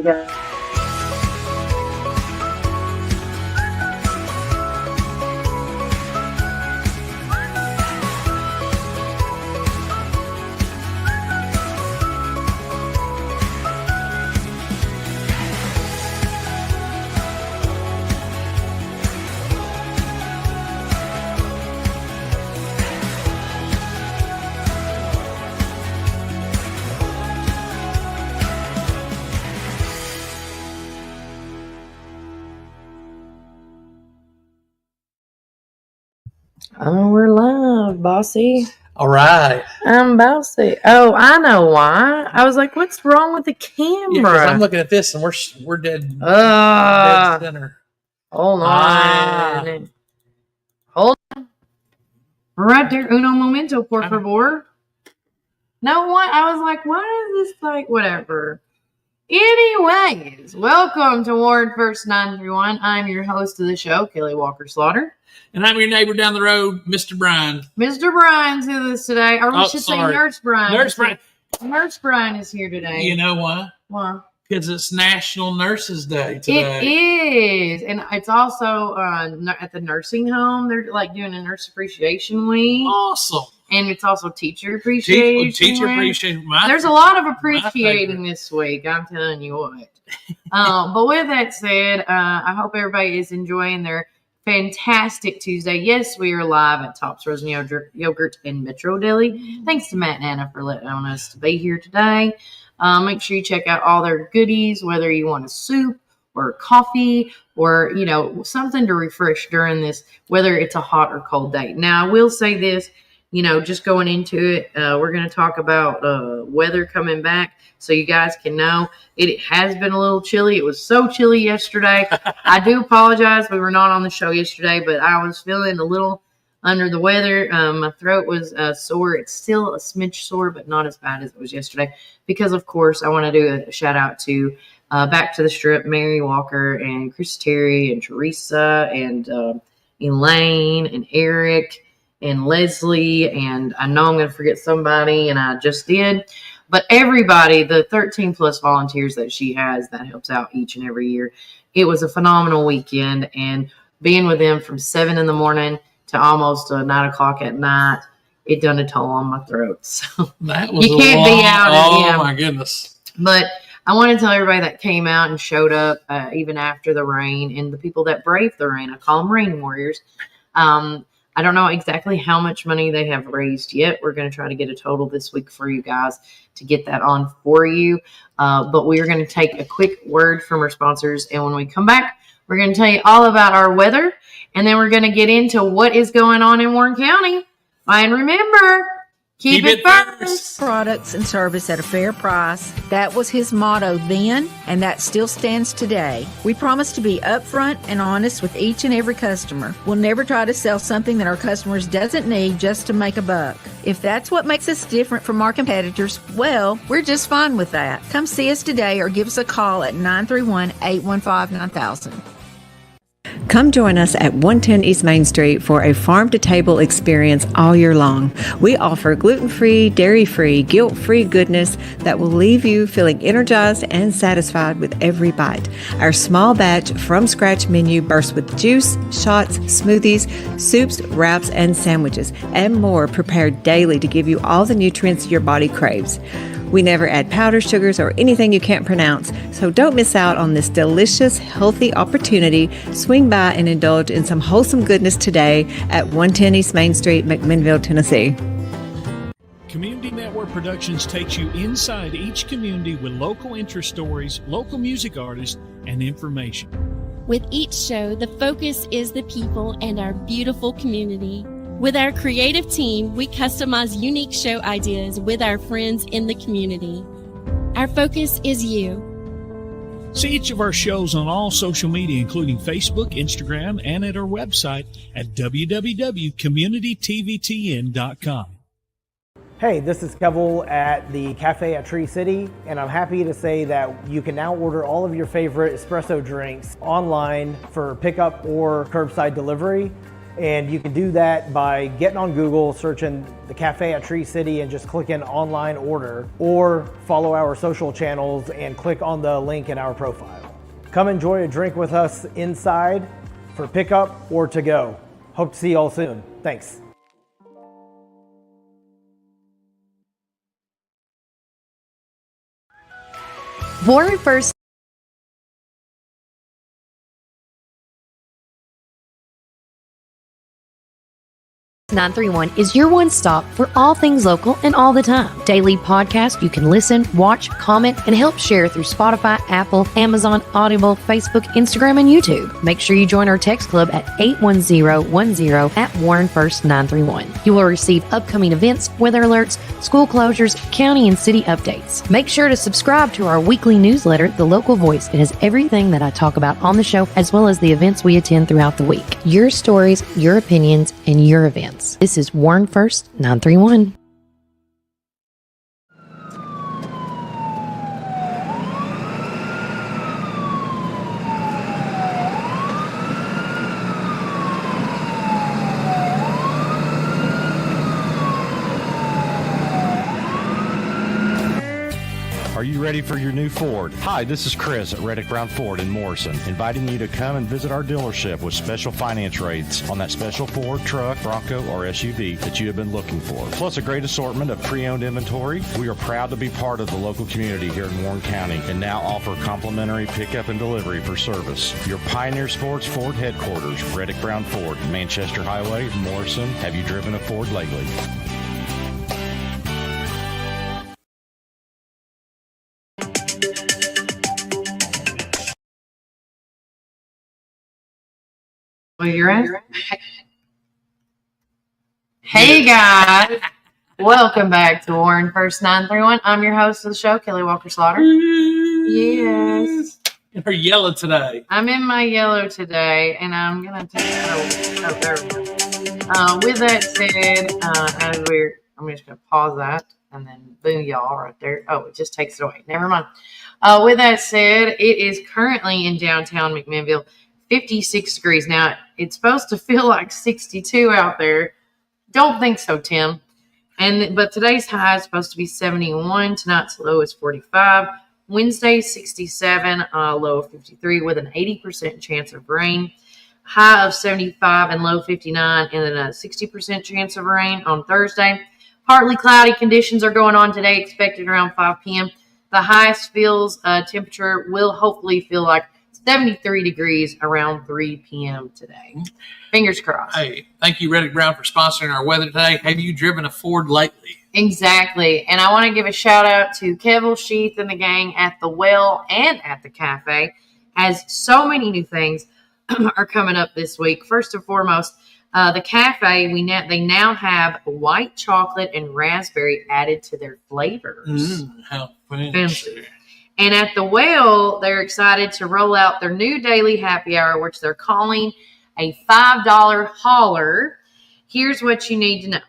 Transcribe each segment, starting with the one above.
Yeah. Oh, we're live, bossy. All right. I'm bossy. Oh, I know why. I was like, what's wrong with the camera? Yeah, 'cause I'm looking at this and we're dead, dead center. Hold on. Hold on. Right there. Uno momento, por favor. No, what? I was like, why is this like, whatever. Anyways, welcome to Ward First 931. I'm your host of the show, Kelly Walker Slaughter. And I'm your neighbor down the road, Mr. Brian. Mr. Brian's with us today. Or we should say Nurse Brian. Nurse Brian. Nurse Brian is here today. You know why? Why? Because it's National Nurses Day today. It is. And it's also at the nursing home. They're like doing a Nurse Appreciation Week. Awesome. And it's also Teacher Appreciation Teacher Appreciation. There's a lot of appreciating this week. I'm telling you what. But with that said, I hope everybody is enjoying their fantastic Tuesday. Yes, we are live at Topz Frozen Yogurt in Metro Deli. Thanks to Matt and Anna for letting us to be here today. Make sure you check out all their goodies, whether you want a soup or coffee or, you know, something to refresh during this, whether it's a hot or cold day. Now, I will say this, you know, just going into it, we're going to talk about weather coming back so you guys can know. It has been a little chilly. It was so chilly yesterday. I do apologize. We were not on the show yesterday, but I was feeling a little under the weather. My throat was sore. It's still a smidge sore, but not as bad as it was yesterday because, of course, I want to do a shout out to Back to the Strip, Mary Walker and Chris Terry and Teresa and Elaine and Eric and Leslie, and I know I'm going to forget somebody, and I just did. But everybody, the 13 plus volunteers that she has, that helps out each and every year. It was a phenomenal weekend, and being with them from 7 in the morning to almost 9 o'clock at night, it done a toll on my throat. So that was you can't be out. Oh, my goodness. But I want to tell everybody that came out and showed up even after the rain, and the people that braved the rain. I call them rain warriors. I don't know exactly how much money they have raised yet. We're going to try to get a total this week for you guys to get that on for you. But we are going to take a quick word from our sponsors. And when we come back, we're going to tell you all about our weather. And then we're going to get into what is going on in Warren County. And remember, keep it first. Products and service at a fair price. That was his motto then, and that still stands today. We promise to be upfront and honest with each and every customer. We'll never try to sell something that our customers doesn't need just to make a buck. If that's what makes us different from our competitors, well, we're just fine with that. Come see us today or give us a call at 931-815-9000. Come join us at 110 East Main Street for a farm-to-table experience all year long. We offer gluten-free, dairy-free, guilt-free goodness that will leave you feeling energized and satisfied with every bite. Our small batch from-scratch menu bursts with juice, shots, smoothies, soups, wraps, and sandwiches, and more prepared daily to give you all the nutrients your body craves. We never add powder, sugars, or anything you can't pronounce, so don't miss out on this delicious, healthy opportunity. Swing by and indulge in some wholesome goodness today at 110 East Main Street, McMinnville, Tennessee. Community Network Productions takes you inside each community with local interest stories, local music artists, and information. With each show, the focus is the people and our beautiful community. With our creative team, we customize unique show ideas with our friends in the community. Our focus is you. See each of our shows on all social media, including Facebook, Instagram, and at our website at www.communitytvtn.com. Hey, this is Kevel at the Cafe at Tree City, and I'm happy to say that you can now order all of your favorite espresso drinks online for pickup or curbside delivery. And you can do that by getting on Google, searching the Cafe at Tree City and just clicking online order, or follow our social channels and click on the link in our profile. Come enjoy a drink with us inside for pickup or to go. Hope to see you all soon. Thanks. Warren First 931 is your one stop for all things local and all the time. Daily podcast you can listen, watch, comment, and help share through Spotify, Apple, Amazon, Audible, Facebook, Instagram, and YouTube. Make sure you join our text club at 81010 at Warren First 931. You will receive upcoming events, weather alerts, school closures, county and city updates. Make sure to subscribe to our weekly newsletter, The Local Voice. It has everything that I talk about on the show, as well as the events we attend throughout the week. Your stories, your opinions, and your events. This is Warren First 931. Are you ready for your new Ford? Hi, this is Chris at Reddick Brown Ford in Morrison, inviting you to come and visit our dealership with special finance rates on that special Ford truck, Bronco, or SUV that you have been looking for. Plus a great assortment of pre-owned inventory. We are proud to be part of the local community here in Warren County and now offer complimentary pickup and delivery for service. Your Pioneer Sports Ford headquarters, Reddick Brown Ford, Manchester Highway, Morrison. Have you driven a Ford lately? Well, you're in. Hey guys, welcome back to Warren First 931. I'm your host of the show, Kelly Walker Slaughter. Yes. And her yellow today. I'm in my yellow today, and I'm gonna take. There we go. With that said, I'm just gonna pause that and then boom, y'all right there. Oh, it just takes it away. Never mind. With that said, it is currently in downtown McMinnville. 56 degrees. Now, it's supposed to feel like 62 out there. Don't think so, Tim. But today's high is supposed to be 71. Tonight's low is 45. Wednesday, 67. Low of 53 with an 80% chance of rain. High of 75 and low 59. And then a 60% chance of rain on Thursday. Partly cloudy conditions are going on today, expected around 5 p.m. The highest temperature will hopefully feel like 73 degrees around 3 p.m. today. Fingers crossed. Hey, thank you, Reddick Brown, for sponsoring our weather today. Have you driven a Ford lately? Exactly. And I want to give a shout out to Kevil Sheath and the gang at the Well and at the Cafe, as so many new things are coming up this week. First and foremost, the Cafe, they now have white chocolate and raspberry added to their flavors. How fancy. And at the Well, they're excited to roll out their new daily happy hour, which they're calling a $5 hauler. Here's what you need to know.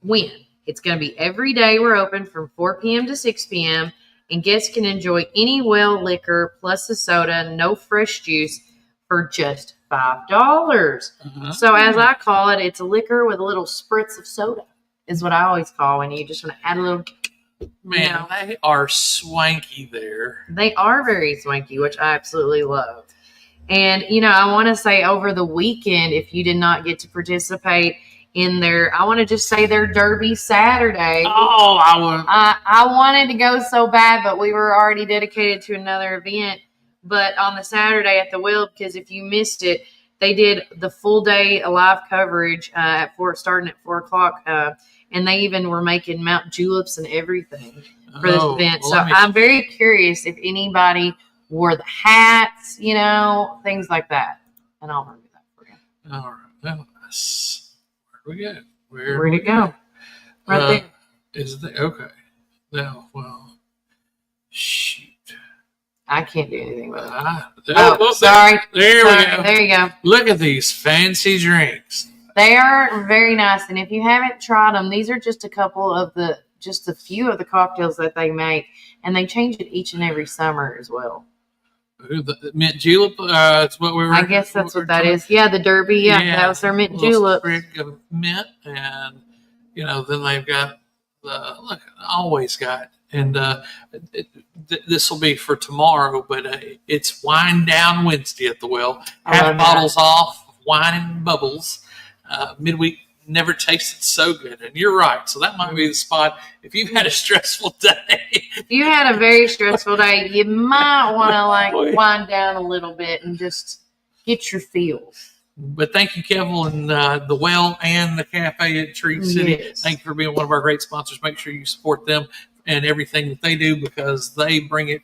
When? It's going to be every day we're open from 4 p.m. to 6 p.m. And guests can enjoy any Well liquor plus a soda, no fresh juice, for just $5. So as I call it, it's a liquor with a little spritz of soda is what I always call when you just want to add a little. Man, they are swanky there. They are very swanky, which I absolutely love. And, I want to say over the weekend, if you did not get to participate in I want to just say their Derby Saturday. Oh, I wanted to go so bad, but we were already dedicated to another event. But on the Saturday at the Well, because if you missed it, they did the full day live coverage starting at 4 o'clock. And they even were making Mount Juleps and everything for this event. Well, so I'm very curious if anybody wore the hats, things like that. And I'll remember that for you. All right. Well, where we go? Where'd it go? Right there. Is it okay? No, well, shoot. I can't do anything with it. Sorry. There we go. There you go. Look at these fancy drinks. They are very nice, and if you haven't tried them, these are just a few of the cocktails that they make, and they change it each and every summer as well. The mint julep. That's what we were. I guess that's what that is. Yeah, the Derby. Yeah, that was their mint julep. Of mint, and then they've got always got, and this will be for tomorrow, but it's Wine Down Wednesday at the Well. Half bottles off, wine and bubbles. Midweek never tasted so good, and you're right. So that might be the spot if you've had a stressful day. If you had a very stressful day, you might want to wind down a little bit and just get your feels. But thank you, Kevin, and the Well and the Cafe at Tree City. Yes. Thank you for being one of our great sponsors. Make sure you support them and everything that they do, because they bring it.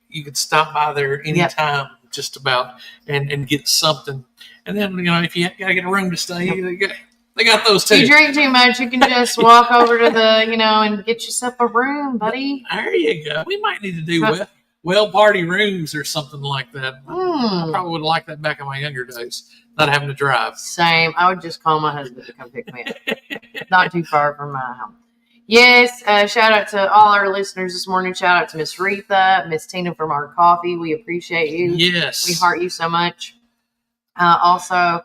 You can stop by there anytime, just about, and get something. And then, if you got to get a room to stay, they got those too. If you drink too much, you can just walk over to and get yourself a room, buddy. There you go. We might need to do well party rooms or something like that. I probably would have liked that back in my younger days, not having to drive. Same. I would just call my husband to come pick me up. Not too far from my house. Yes, shout out to all our listeners this morning. Shout out to Miss Retha, Miss Tina from Our Coffee. We appreciate you. Yes. We heart you so much. Also,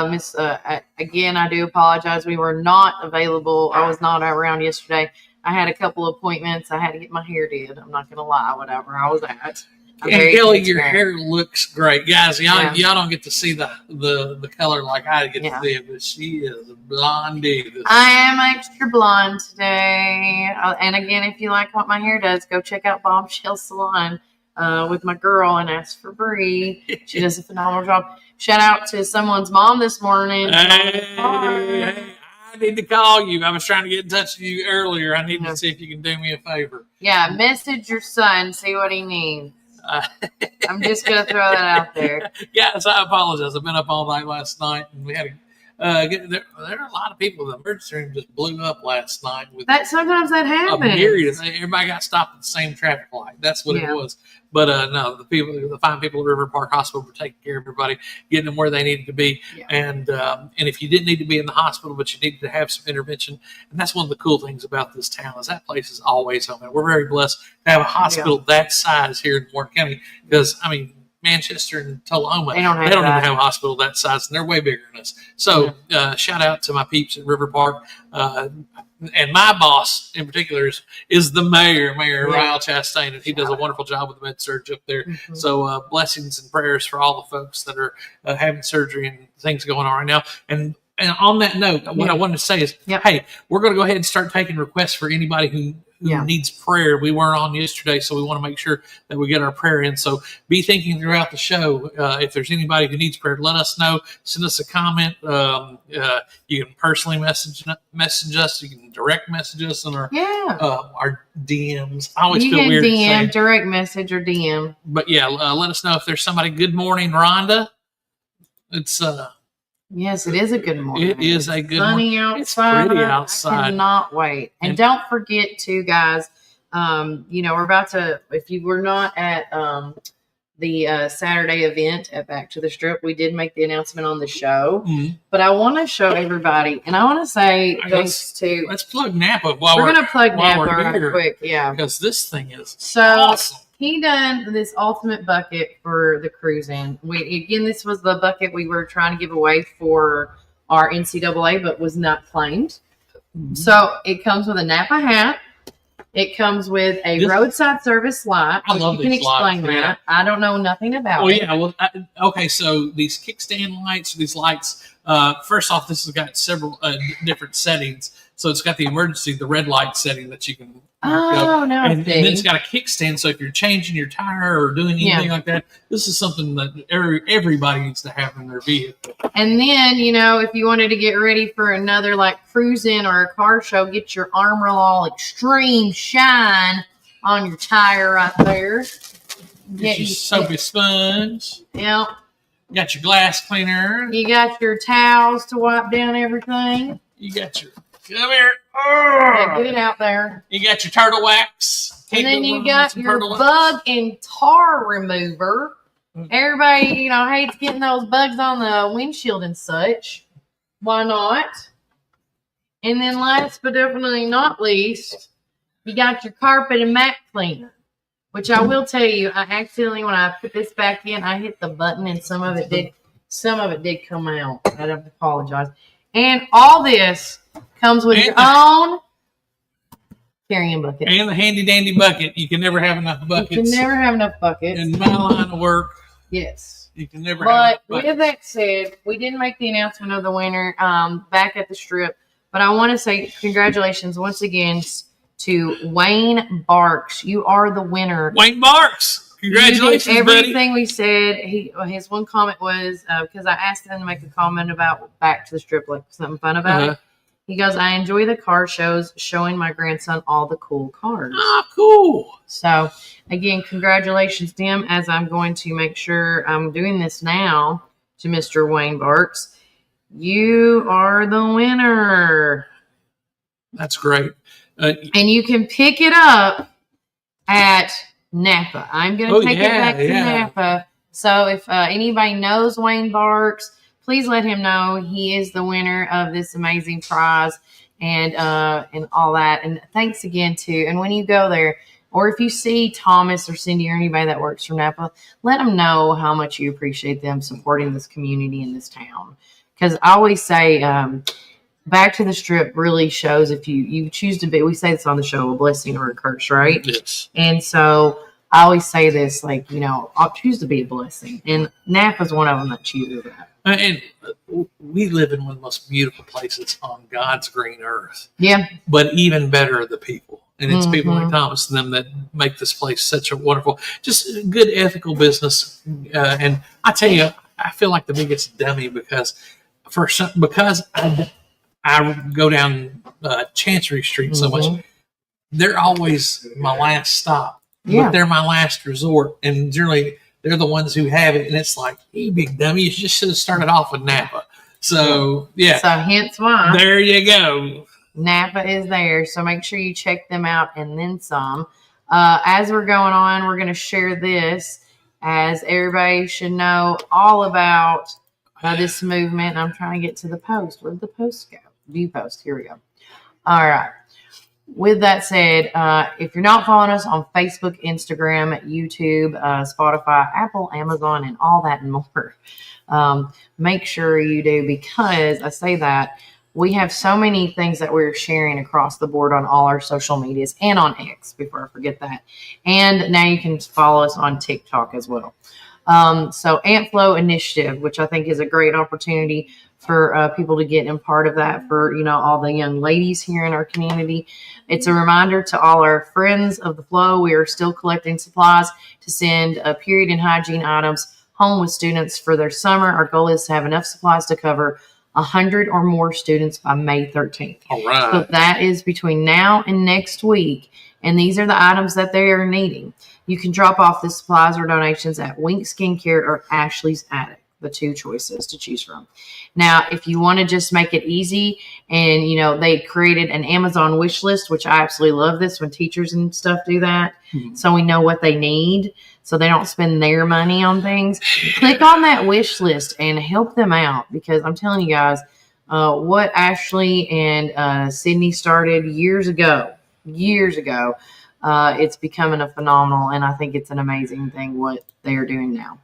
Miss, again, I do apologize. We were not available. I was not around yesterday. I had a couple appointments. I had to get my hair did. I'm not going to lie, whatever I was at. And Kelly, your hair looks great. Guys, y'all don't get to see the color like I get to see it, but she is a blondie. I am extra blonde today. And again, if you like what my hair does, go check out Bombshell Salon with my girl and ask for Bree. She does a phenomenal job. Shout out to someone's mom this morning. Hey, I need to call you. I was trying to get in touch with you earlier. I need to see if you can do me a favor. Yeah, message your son, see what he needs. I'm just going to throw that out there. Guys, I apologize. I've been up all night last night, and we had there are a lot of people. The emergency room just blew up last night. Sometimes that happens. Everybody got stopped at the same traffic light. That's what it was. But no, the fine people at River Park Hospital were taking care of everybody, getting them where they needed to be. Yeah. And if you didn't need to be in the hospital, but you needed to have some intervention, and that's one of the cool things about this town is that place is always open. We're very blessed to have a hospital that size here in Warren County, because Manchester and Tullahoma, they don't even have a hospital that size, and they're way bigger than us. So shout out to my peeps at River Park. And my boss in particular is the Mayor Ryle Chastain, and he does a wonderful job with the med surge up there. Mm-hmm. So blessings and prayers for all the folks that are having surgery and things going on right now. And on that note, what I wanted to say is, hey, we're going to go ahead and start taking requests for anybody who needs prayer. We weren't on yesterday, so we want to make sure that we get our prayer in. So be thinking throughout the show. If there's anybody who needs prayer, let us know. Send us a comment. You can personally message us. You can direct message us on our DMs. I always feel weird to say direct message or DM. But let us know if there's somebody. Good morning, Rhonda. It's yes, it is a good morning. It is a good sunny morning. outside. It's pretty outside. I cannot wait. And don't forget to, guys, we're about to, if you were not at the Saturday event at Back to the Strip, we did make the announcement on the show. Mm-hmm. But I want to show everybody, and I want to say thanks to. Let's plug Napa. We're going to plug Napa right quick. Yeah. Because this thing is awesome. He done this ultimate bucket for the cruising. This was the bucket we were trying to give away for our NCAA, but was not claimed. Mm-hmm. So it comes with a Napa hat. It comes with a roadside service light. I love you can explain that. Yeah. I don't know nothing about it. Well, okay. So these kickstand lights, these lights. First off, this has got several different settings. So it's got the red light setting that you can. And then it's got a kickstand. So if you're changing your tire or doing anything like that, this is something that everybody needs to have in their vehicle. And then, if you wanted to get ready for another cruise-in or a car show, get your Armor All Extreme Shine on your tire right there. Get your soapy sponge. Yep. You got your glass cleaner. You got your towels to wipe down everything. You got your... Come here. Get it out there. You got your turtle wax. And then you got your bug and tar remover. Everybody, hates getting those bugs on the windshield and such. Why not? And then last but definitely not least, you got your carpet and mat cleaner. Which I will tell you, I accidentally, when I put this back in, I hit the button and some of it did come out. I don't apologize. And all this comes with your own carrying bucket. And the handy dandy bucket. You can never have enough buckets. You can never have enough buckets. In my line of work. Yes. You can never have enough buckets. With that said, we didn't make the announcement of the winner back at the strip. But I want to say congratulations once again to Wayne Barks. You are the winner. Wayne Barks. Congratulations, you did everything buddy. we said. His one comment was, because I asked him to make a comment about back to the strip, like something fun about it. He goes, I enjoy the car shows, showing my grandson all the cool cars. Ah, cool. So, again, congratulations to him, as I'm going to make sure I'm doing this now to Mr. Wayne Barks. You are the winner. That's great. And you can pick it up at Napa. I'm going to take it back to Napa. So if anybody knows Wayne Barks, please let him know he is the winner of this amazing prize and all that. And thanks again, too. And when you go there, or if you see Thomas or Cindy or anybody that works for Napa, let them know how much you appreciate them supporting this community in this town. Because I always say, back to the strip really shows if you choose to be, we say this on the show, a blessing or a curse, right? Yes. And so I always say this, like, I'll choose to be a blessing. And Napa's one of them that chooses that. And we live in one of the most beautiful places on God's green earth. Yeah. But even better are the people. And it's people like Thomas and them that make this place such a wonderful, just good ethical business. And I tell you, I feel like the biggest dummy because I go down Chancery Street so much. They're always my last stop. Yeah. But they're my last resort. And generally, they're the ones who have it. And it's like, you big dummy, you just should have started off with Napa. So, yeah. So hence why. There you go. Napa is there. So make sure you check them out and then some. As we're going on, we're going to share this, as everybody should know all about this movement. I'm trying to get to the post. Where did the post go? View post. Here we go. All right. With that said, if you're not following us on Facebook, Instagram, YouTube, Spotify, Apple, Amazon, and all that and more, make sure you do, because I say that we have so many things that we're sharing across the board on all our social medias and on X, before I forget that. And now you can follow us on TikTok as well. So AntFlow Initiative, which I think is a great opportunity for people to get in part of that for, all the young ladies here in our community. It's a reminder to all our friends of the flow. We are still collecting supplies to send period and hygiene items home with students for their summer. Our goal is to have enough supplies to cover 100 or more students by May 13th. All right. So that is between now and next week. And these are the items that they are needing. You can drop off the supplies or donations at Wink Skincare or Ashley's Attic, the two choices to choose from. Now, if you want to just make it easy, and, they created an Amazon wish list, which I absolutely love this when teachers and stuff do that. So we know what they need, so they don't spend their money on things. Click on that wish list and help them out, because I'm telling you guys, what Ashley and Sydney started years ago, it's becoming a phenomenal, and I think it's an amazing thing what they are doing now.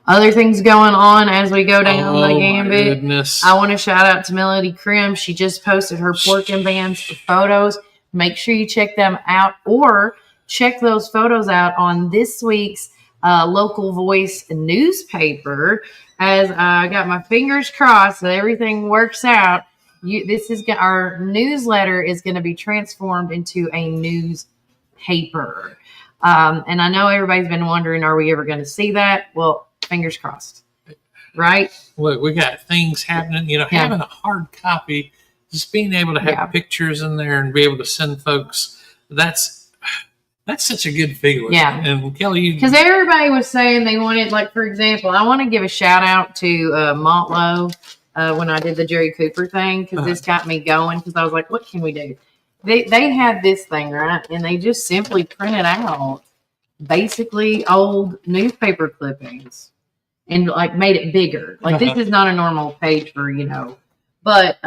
Other things going on as we go down the gambit. Goodness. I want to shout out to Melody Krim. She just posted her pork and bands photos. Make sure you check them out, or check those photos out on this week's Local Voice newspaper. As I got my fingers crossed that everything works out. Our newsletter is going to be transformed into a newspaper. And I know everybody's been wondering, are we ever going to see that? Well, fingers crossed. Right? Look, we got things happening. Having a hard copy, just being able to have pictures in there and be able to send folks, that's such a good feeling. Yeah. And Kelly, because everybody was saying they wanted, like, for example, I want to give a shout out to Montlow when I did the Jerry Cooper thing, because this got me going, because I was like, what can we do? They had this thing, right? And they just simply printed out basically old newspaper clippings and like made it bigger. Like this is not a normal page for, but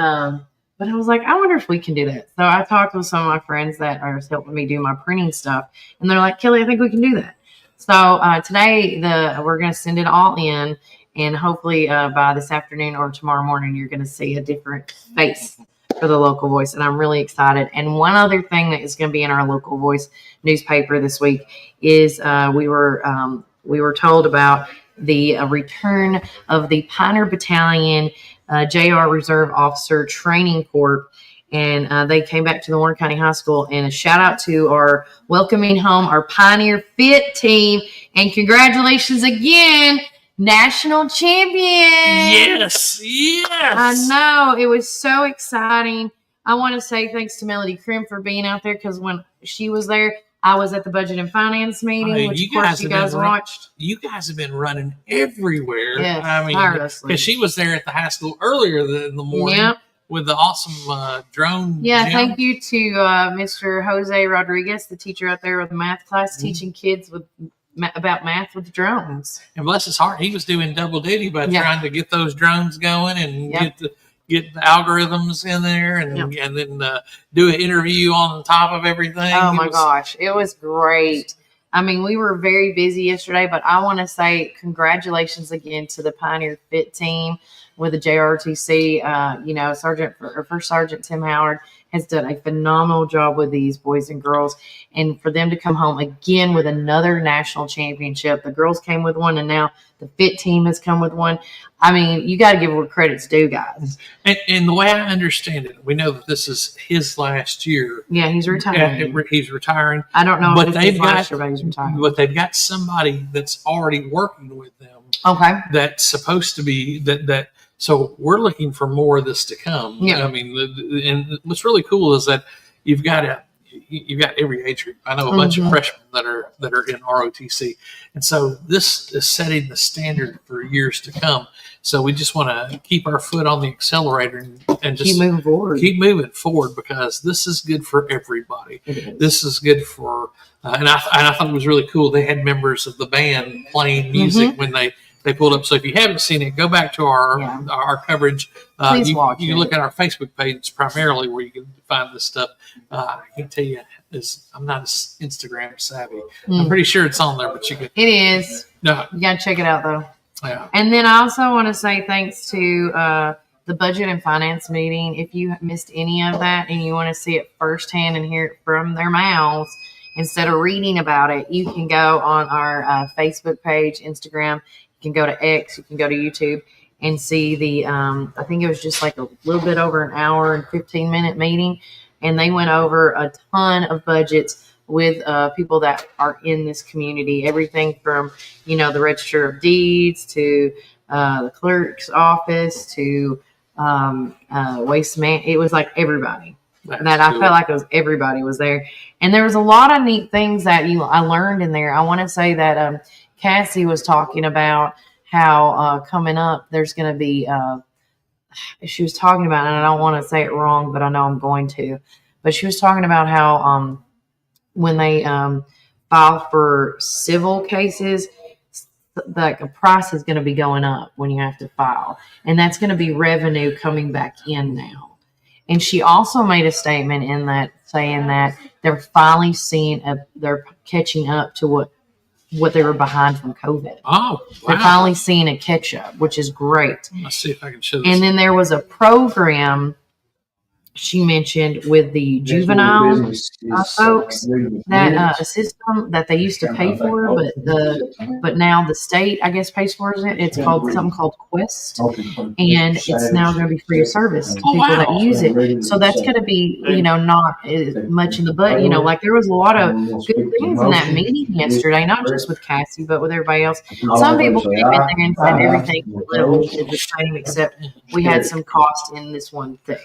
But I was like, I wonder if we can do that. So I talked with some of my friends that are helping me do my printing stuff, and they're like, Kelly, I think we can do that. So today we're going to send it all in, and hopefully by this afternoon or tomorrow morning, you're going to see a different face for the Local Voice, and I'm really excited. And one other thing that is going to be in our Local Voice newspaper this week is we were told about the return of the Pioneer Battalion JR Reserve Officer Training Corps. And they came back to the Warren County High School. And a shout out to our welcoming home, our Pioneer Fit team. And congratulations again, national champion. Yes. I know. It was so exciting. I want to say thanks to Melody Krim for being out there, because when she was there, I was at the budget and finance meeting, which of course you guys watched. You guys have been running everywhere. Yes, I mean, because she was there at the high school earlier in the morning. Yep. With the awesome drone. Yeah, gym. thank you to Mr. Jose Rodriguez, the teacher out there with the math class, teaching kids about math with drones. And bless his heart, he was doing double duty by trying to get those drones going and get the algorithms in there and then do an interview on top of everything. Oh, my gosh. It was great. I mean, we were very busy yesterday, but I want to say congratulations again to the Pioneer Fit team with the JRTC. First Sergeant Tim Howard has done a phenomenal job with these boys and girls. And for them to come home again with another national championship, the girls came with one, and now the Fit team has come with one. I mean, you got to give where credit's due, guys. And the way I understand it, we know that this is his last year. Yeah, he's retiring. He's retiring. I don't know but if it's last year, but he's retiring. But they've got somebody that's already working with them. Okay. That's supposed to be that. So we're looking for more of this to come. Yeah. I mean, and what's really cool is that you've got every age group. I know a bunch of freshmen that are in ROTC, and so this is setting the standard for years to come. So we just want to keep our foot on the accelerator and just keep moving forward because this is good for everybody. This is good for, and I thought it was really cool. They had members of the band playing music when they pulled up. So if you haven't seen it, go back to our coverage. Please watch you can look at our Facebook page primarily where you can find this stuff. I can tell you, I'm not as Instagram savvy. I'm pretty sure it's on there, but you can. It is. No, you got to check it out though. Yeah. And then I also want to say thanks to the budget and finance meeting. If you missed any of that and you want to see it firsthand and hear it from their mouths instead of reading about it, you can go on our Facebook page, Instagram. You can go to X, you can go to YouTube and see the, I think it was just like a little bit over an hour and 15-minute meeting. And they went over a ton of budgets with people that are in this community. Everything from, the Register of Deeds to the clerk's office to waste man. It was like everybody. I felt like it was everybody was there. And there was a lot of neat things that I learned in there. I want to say that Cassie was talking about how coming up there's going to be she was talking about, and I don't want to say it wrong, but I know I'm going to, but she was talking about how when they file for civil cases, like a price is going to be going up when you have to file, and that's going to be revenue coming back in now. And she also made a statement in that saying that they're finally they're catching up to what they were behind from COVID. Oh, wow. They're finally seeing a catch up, which is great. Let's see if I can show this. And then there was a program she mentioned with the juvenile folks that a system that they used to pay for, but now the state, I guess, pays for it. It's called something called Quest, and it's now going to be free of service to people that use it. So that's going to be, not much in the butt. Like there was a lot of good things in that meeting yesterday, not just with Cassie, but with everybody else. Some people came in there and said everything was the same, except we had some cost in this one thing.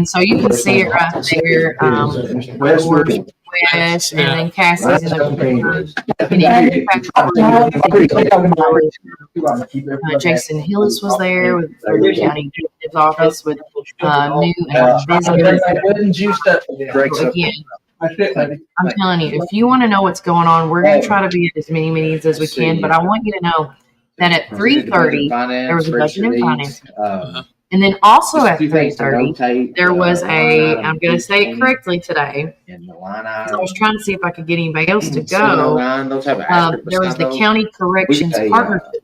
And so you can see it right there. West, and then Cassie's in the Jason Hillis was there with the county executive's office with new and business. Again, I'm telling you, if you want to know what's going on, we're going to try to be at as many meetings as we can. But I want you to know that at 3:30 there was a budget and finance. And then also at 3:30, there was I'm going to say it correctly today. And the line I item. was trying to see if I could get anybody else to go. Those have an asterisk There was beside the those. county corrections pay, partnership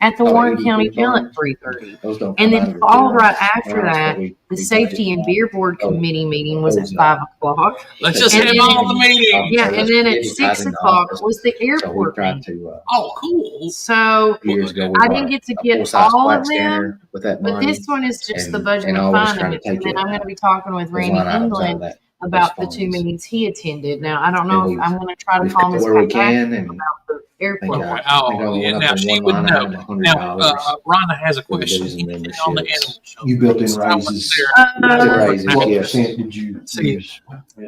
at the Warren County Jail at 3:30. And then followed right after that, the Safety and Beer Board Committee meeting was at 5 o'clock. Let's just And hit then all the meetings. Yeah, and then at 6 o'clock was the airport meeting. Oh, cool. So Years ago, I didn't get to get all of them, with that but money. this one is just the and- budget and and always try to finance. And take then it, I'm going to be talking with those Randy line items out of England that- about the those 2 funds. meetings he attended. Now, I don't know And if I'm going to try to we call fit Miss where we Pat back can, and about the airport. think one. I think I Oh, went yeah, up now on she one would line know. item Now, $100. Rhonda has a for the question. dues and Anything on the memberships. animal shelter? You built in How much raises. there? Raises, What yes. percent did you See. use?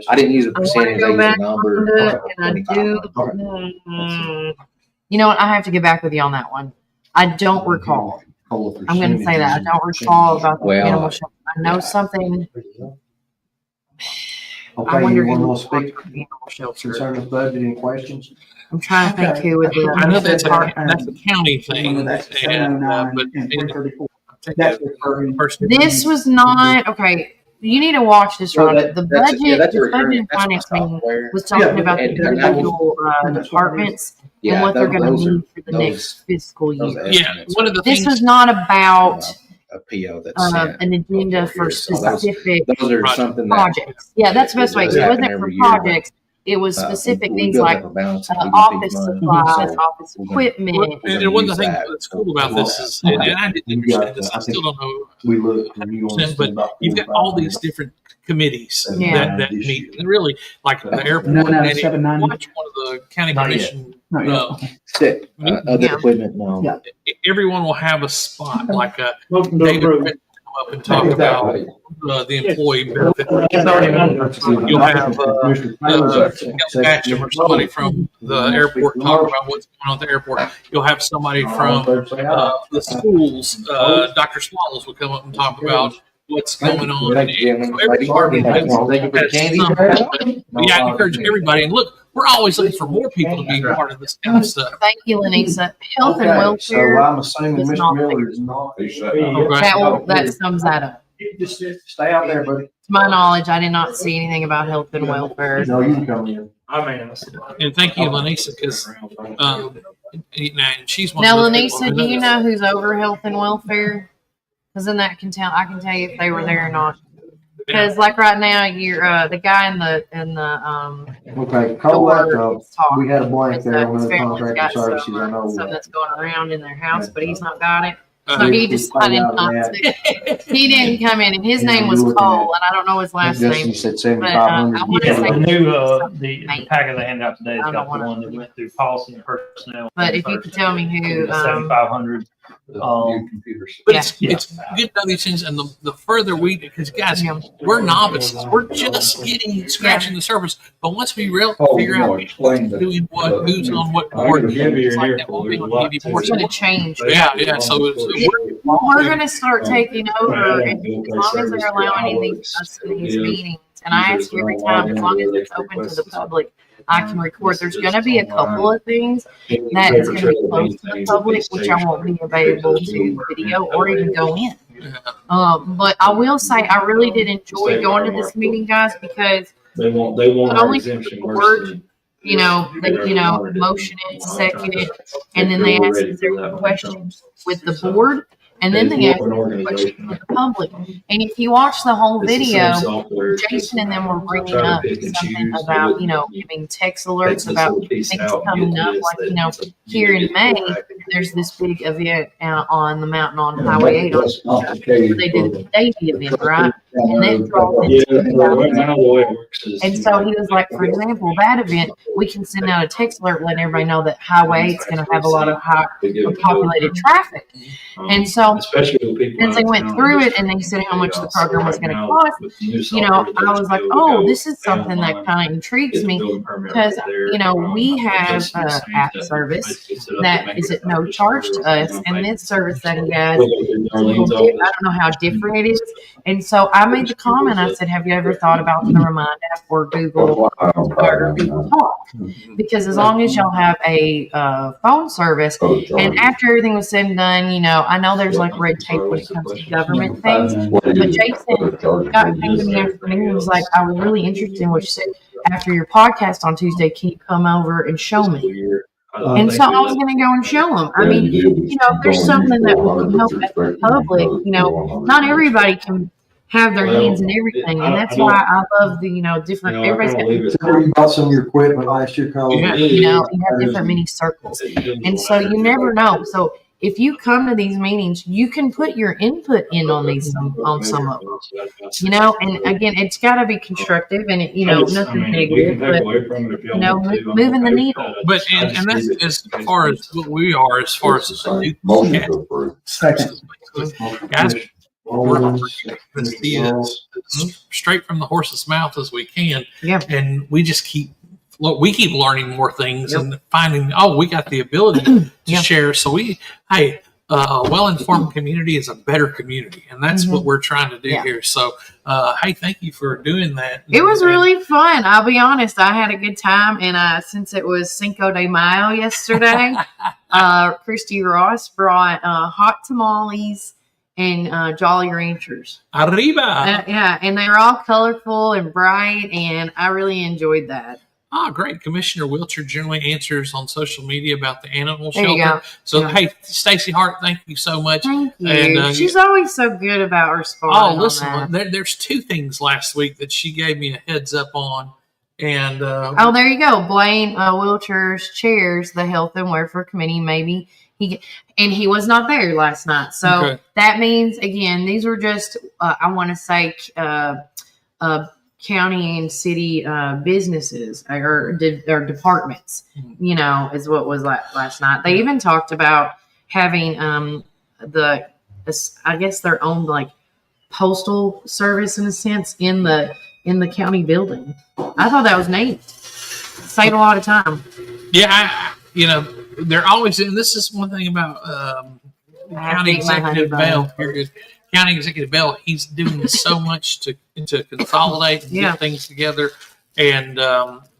I didn't use a I want to percentage. I go used a back number. on it, and I do. You know what? I have to get back with you on that one. I don't recall. I'm going to say that. I don't recall about the Well, animal shelter. I know something. I Okay, wonder you want who to speak the animal shelter. concerning the budget and questions? I'm trying to think who would do I know it. that's a county thing, and but This was not okay. You need to watch this, Well, Rhonda. The that's- yeah, budget, that's the recurring. budget and That's finance meeting software. was talking Yeah, about the and that will- individual departments and what they're going to those are- need for the those- next fiscal those year. yeah, estimates one of the This things. was not about a PO that's sent an agenda over for here. So those- specific Those are Project. something that projects. Yeah, that's the best way. does It happen wasn't for every year, but, projects. It was specific we things build like up a balance in EDP office money, supplies, so office we're gonna- equipment. And one of the use things that. that's cool about this is, and I didn't You got understand this, the- I I still don't know, We looked and you want but you've got all these different committees Yeah. that meet. And really, like the airport, No, and watch 790. one of the county Not yet. commission. Not yet. Sick. Other Yeah. equipment, no. Yeah. Everyone will have a spot, like Motion to David approve. Pitt will come up and talk about the employee benefit. You'll have Ashton or somebody from the airport talk about what's going on at the airport. You'll have somebody from the schools. Dr. Swallows will come up and talk about what's going on. Thank you, And so every department has Thank you for the candy. something. Yeah, I encourage everybody. And look, we're always looking for more people to be part of this kind of stuff. Thank you, Lenisa. Health and So welfare. I'm assuming is Mr. not Miller is not. That sums that up. Stay out there, buddy. To my knowledge, I did not see anything about health and welfare. No, you can come in. And thank you, Lanisa, because and she's one Now, of those people Lenisa, who do you knows. know who's over health and welfare? Because then that can tell. I can tell you if they were there or not. Because like right now, you're the guy in the Okay, call door that up. is talking. We had a blank His, there on his the family's contractor got services. I know. something that's going around in their house, but he's not got it. So Uh, he decided not to. He didn't come in, and his name was Cole, and I don't know his last Justin name. said But 7,500. I want to Yeah, say, the new, the packet they handed out today has I got don't the wanna- one that went through policy and personnel. but if you could tell me who, 7,500. But it's good to know these things, and the further we, because guys, we're novices. We're just scratching the surface. But once we figure out who's doing what, who's on what board, it's like that won't be on TV board. it's going to change. Yeah. So We're going to start taking over, and as long as they're allowing us in these meetings, and I ask every time, as long as it's open to the public, I can record. There's going to be a couple of things that is going to be closed to the public, which I won't be available to video or even go in. But I will say I really did enjoy going to this meeting, guys, because They want not our only exemption the worse board, than- they motion it, second it, and then they ask if there were questions with the board, and then they ask questions with the public. And if you watch the whole video, Jason and them were bringing up something about, giving text alerts about things coming up. Like, here in May, there's this big event out on the mountain on Highway 8. Where they did the Davy event, right? And that draws And so he was like, for example, that event, we can send out a text alert letting everybody know that Highway 8 is going to have a lot of high populated traffic. And so as they went through it and they said how much the program was going to cost, I was like, oh, this is something that kind of intrigues me because, we have an app service that is at no charge to us. And this service that he has, I don't know how different it is. And so I I made the comment. I said, "Have you ever thought about the Remind app or Google Talk?" Because as long as y'all have a phone service, and after everything was said and done, I know there's like red tape when it comes to government things. But Jason came to me after the meeting and was like, "I was really interested in what you said. After your podcast on Tuesday, can you come over and show me?" And so I was going to go and show them. I mean, if there's something that we can help at the public, not everybody can have their hands in everything. And that's why I love the, different, everybody's got You bought some of your equipment last year, Cole. you have different mini circles. And so you never know. So if you come to these meetings, you can put your input in on on some of them, and again, it's got to be constructive and, nothing negative, but, moving the needle. But, and that's as far as what we are, as far as the guys, we're straight from the horse's mouth as we can. Yeah. And we just keep learning more things and finding, we got the ability to share. So a well-informed community is a better community. And that's what we're trying to do here. So, thank you for doing that. It was really fun. I'll be honest. I had a good time. And since it was Cinco de Mayo yesterday, Christy Ross brought hot tamales and Jolly Ranchers. Arriba! Yeah. And they were all colorful and bright. And I really enjoyed that. Great. Commissioner Wiltshire generally answers on social media about the animal There you shelter. go. So, Stacy Hart, thank you so much. Thank you. And, she's always so good about responding. Listen, there's two things last week that she gave me a heads up on. And there you go. Blaine Wiltshire's chairs the Health and Welfare Committee. Maybe he was not there last night. So that means, again, these were just, I want to say, county and city businesses or departments, is what was last night. They even talked about having I guess their own like postal service in a sense in the county building. I thought that was neat. Saved a lot of time. Yeah, they're always, and this is one thing about County Executive Bell. County Executive Bell, he's doing so much to consolidate and get things together. And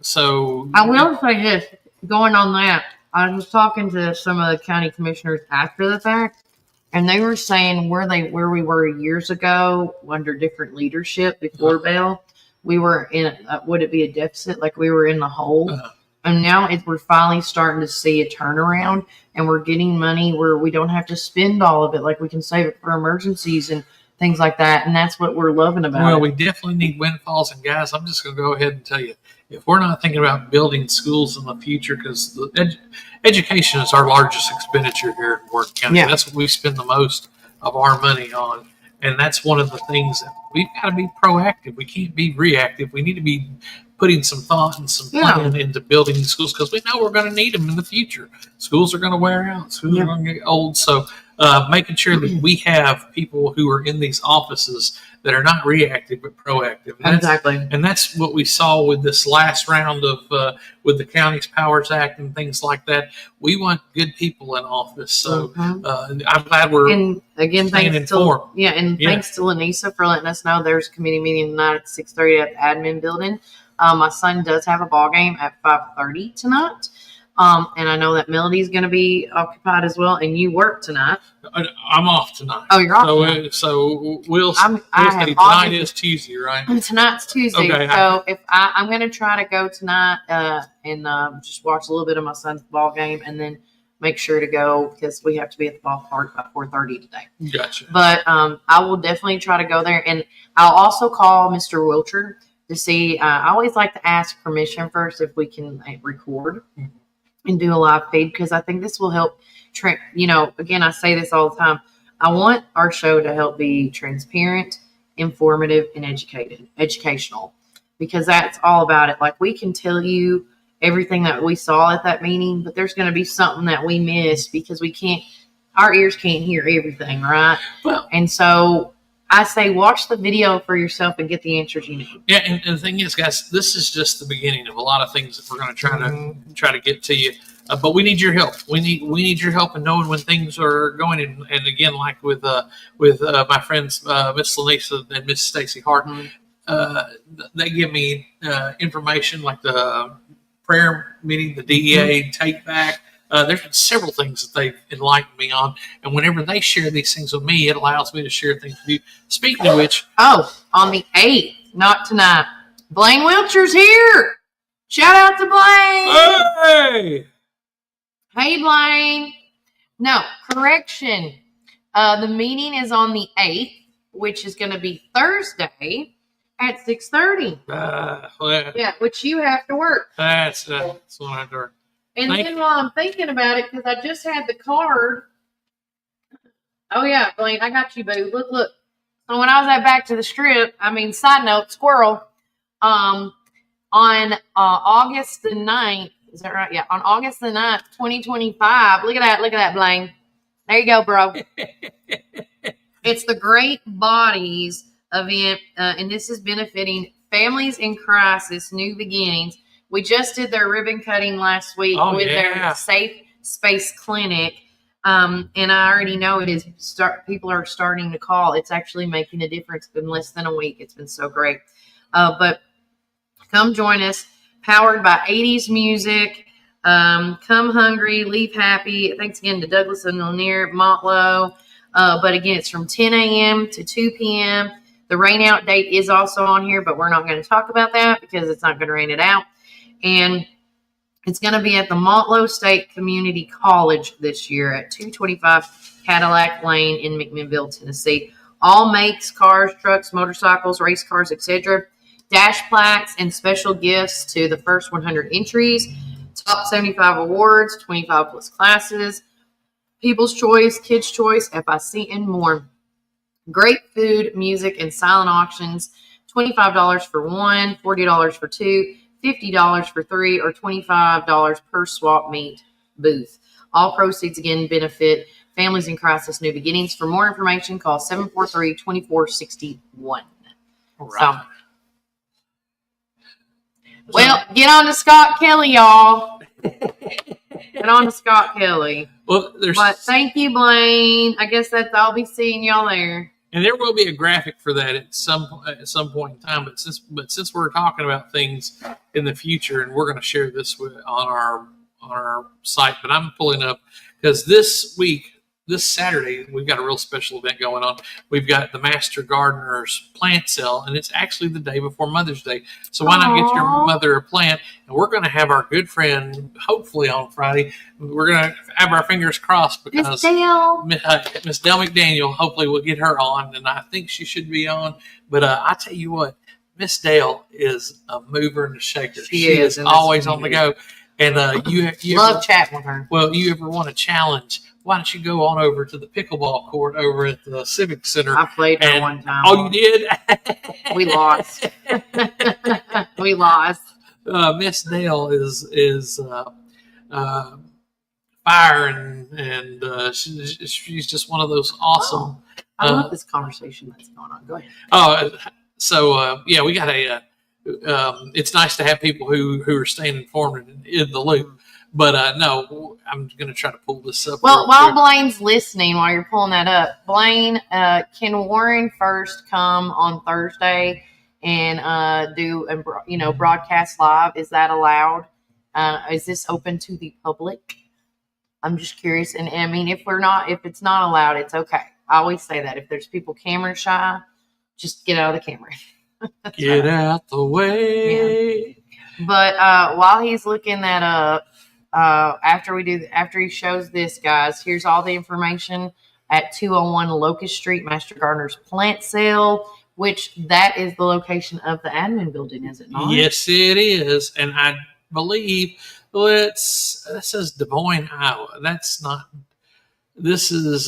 so I will say this, going on that, I was talking to some of the county commissioners after the fact, and they were saying where we were years ago under different leadership before Bell, we were in, would it be a deficit? Like we were in the hole. And now we're finally starting to see a turnaround, and we're getting money where we don't have to spend all of it. Like we can save it for emergencies and things like that. And that's what we're loving about it. Well, we definitely need windfalls. And guys, I'm just going to go ahead and tell you, if we're not thinking about building schools in the future, because education is our largest expenditure here in Morgan County. Yeah. That's what we spend the most of our money on. And that's one of the things that we've got to be proactive. We can't be reactive. We need to be putting some thought and some plan into building these schools, because we know we're going to need them in the future. Schools are going to wear out. Schools are going to get old. So making sure that we have people who are in these offices that are not reactive but proactive. And that's what we saw with this last round of with the County's Powers Act and things like that. We want good people in office. So I'm glad we're staying informed. Thanks to Lanisa for letting us know there's a committee meeting tonight at 6:30 at the admin building. My son does have a ball game at 5:30 tonight. And I know that Melody's going to be occupied as well. And you work tonight. I'm off tonight. Oh, you're off tonight. So we'll say tonight is Tuesday, right? Tonight's Tuesday. Okay. So if I'm going to try to go tonight and just watch a little bit of my son's ball game and then make sure to go because we have to be at the ballpark by 4:30 today. Gotcha. But I will definitely try to go there. And I'll also call Mr. Wiltshire to see. I always like to ask permission first if we can record and do a live feed, because I think this will help. Again, I say this all the time. I want our show to help be transparent, informative, and educational, because that's all about it. Like we can tell you everything that we saw at that meeting, but there's going to be something that we missed because our ears can't hear everything, right? Well, and so I say, watch the video for yourself and get the answers you need. Yeah, and the thing is, guys, this is just the beginning of a lot of things that we're going to try to get to you. but we need your help. We need your help in knowing when things are going. And again, like with my friends, Miss Lanisa and Miss Stacy Hart, they give me information like the prayer meeting, the DEA take back. There's been several things that they've enlightened me on, and whenever they share these things with me, it allows me to share things with you. Speaking of which, on the 8th, not tonight, Blaine Wiltshire's here. Shout out to Blaine. Hey, Blaine. No, correction. The meeting is on the 8th, which is going to be Thursday at 6:30. Yeah, which you have to work. That's what I have to work. And then while I'm thinking about it, because I just had the card. Oh, yeah, Blaine, I got you, boo. Look. So when I was at Back to the Strip, side note, squirrel, on August the 9th, is that right? Yeah, on August the 9th, 2025. Look at that, Blaine. There you go, bro. It's the Great Bodies event, and this is benefiting Families in Crisis, New Beginnings. We just did their ribbon cutting last week with their Safe Space Clinic. And I already know people are starting to call. It's actually making a difference in less than a week. It's been so great. But come join us. Powered by 80s music. Come hungry, leave happy. Thanks again to Douglas and Lanier, Montlow. But again, it's from 10 a.m. to 2 p.m. The rain out date is also on here, but we're not going to talk about that because it's not going to rain it out. And it's going to be at the Montlow State Community College this year at 225 Cadillac Lane in McMinnville, Tennessee. All makes, cars, trucks, motorcycles, race cars, etc. Dash plaques and special gifts to the first 100 entries. Top 75 awards, 25 plus classes. People's Choice, Kids' Choice, FIC, and more. Great food, music, and silent auctions. $25 for one, $40 for two, $50 for three, or $25 per swap meet booth. All proceeds again benefit Families in Crisis, New Beginnings. For more information, call 743-2461. Right. So, well, get on to Scott Kelly, y'all. Get on to Scott Kelly. Well, but thank you, Blaine. I guess I'll be seeing y'all there. And there will be a graphic for that at some point in time. But since we're talking about things in the future, and we're going to share this on our site, but I'm pulling up because this Saturday, we've got a real special event going on. We've got the Master Gardener's plant sale, and it's actually the day before Mother's Day. So why not get your mother a plant? And we're going to have our good friend, hopefully on Friday, we're going to have our fingers crossed because Miss Dale McDaniel, hopefully we'll get her on, and I think she should be on. But I tell you what, Miss Dale is a mover and a shaker. She is always on the go. And you love chatting with her. Well, you ever want a challenge? Why don't you go on over to the pickleball court over at the Civic Center? I played her one time. Oh, you did? We lost. We lost. Miss Dale is fire, and she's just one of those awesome. I love this conversation that's going on. Go ahead. Yeah, we got it's nice to have people who are staying informed and in the loop. But no, I'm going to try to pull this up. Well, while Blaine's listening, while you're pulling that up, Blaine, can Warren first come on Thursday and do broadcast live? Is that allowed? Is this open to the public? I'm just curious. And I mean, if it's not allowed, it's okay. I always say that if there's people camera shy, just get out of the camera. Get out the way. Yeah. But while he's looking that up, after he shows this, guys, here's all the information at 201 Locust Street, Master Gardener's plant sale, which that is the location of the admin building, is it not? Yes, it is. And I believe that says Des Moines, Iowa. That's not. This is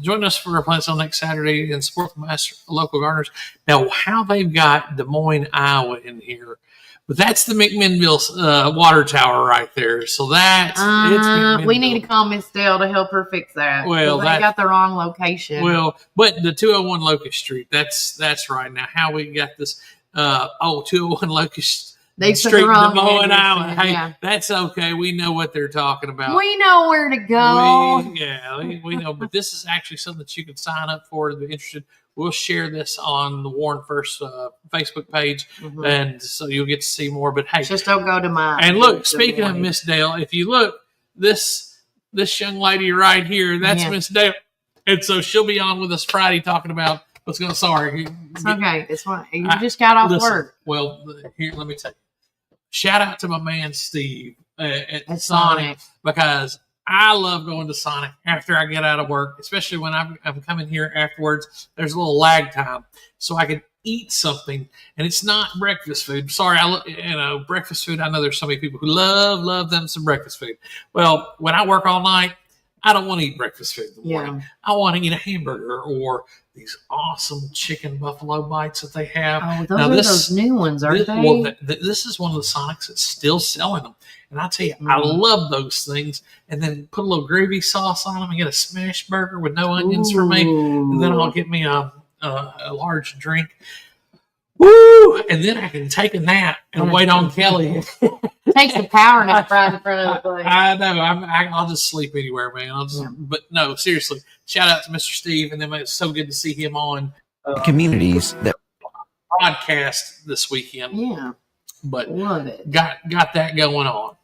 join us for our plant sale next Saturday and support the Master local gardeners. Now, how they've got Des Moines, Iowa in here. But that's the McMinnville water tower right there. So that's we need to call Miss Dale to help her fix that. Well, they got the wrong location. Well, but the 201 Locust Street, that's right. Now, how we got this? 201 Locust They took Street the wrong Des Moines, address Iowa. in, Hey, yeah. that's okay. We know what they're talking about. We know where to go. We know. But this is actually something that you can sign up for if you're interested. We'll share this on the Warren First Facebook page, and so you'll get to see more. But hey, just don't go to mine. And look, speaking of Miss Dale, if you look, this young lady right here, that's Miss Dale, and so she'll be on with us Friday talking about what's going. Sorry, it's okay. It's fine. You just got off work. Well, here, let me tell you. Shout out to my man Steve at Sonic because I love going to Sonic after I get out of work, especially when I'm coming here afterwards. There's a little lag time, so I can eat something, and it's not breakfast food. Sorry, breakfast food. I know there's so many people who love them some breakfast food. Well, when I work all night, I don't want to eat breakfast food in the morning. I want to eat a hamburger or these awesome chicken buffalo bites that they have. Oh, those new ones, aren't they? Well, this is one of the Sonics that's still selling them. And I tell you, I love those things. And then put a little gravy sauce on them and get a smash burger with no onions for me. And then I'll get me a large drink. Woo! And then I can take a nap and wait on Kelly. Takes the power nap right in front of the place. I know. I'll just sleep anywhere, man. But no, seriously. Shout out to Mr. Steve, and then it's so good to see him on communities that broadcast this weekend. Yeah, but love it. Got that going on.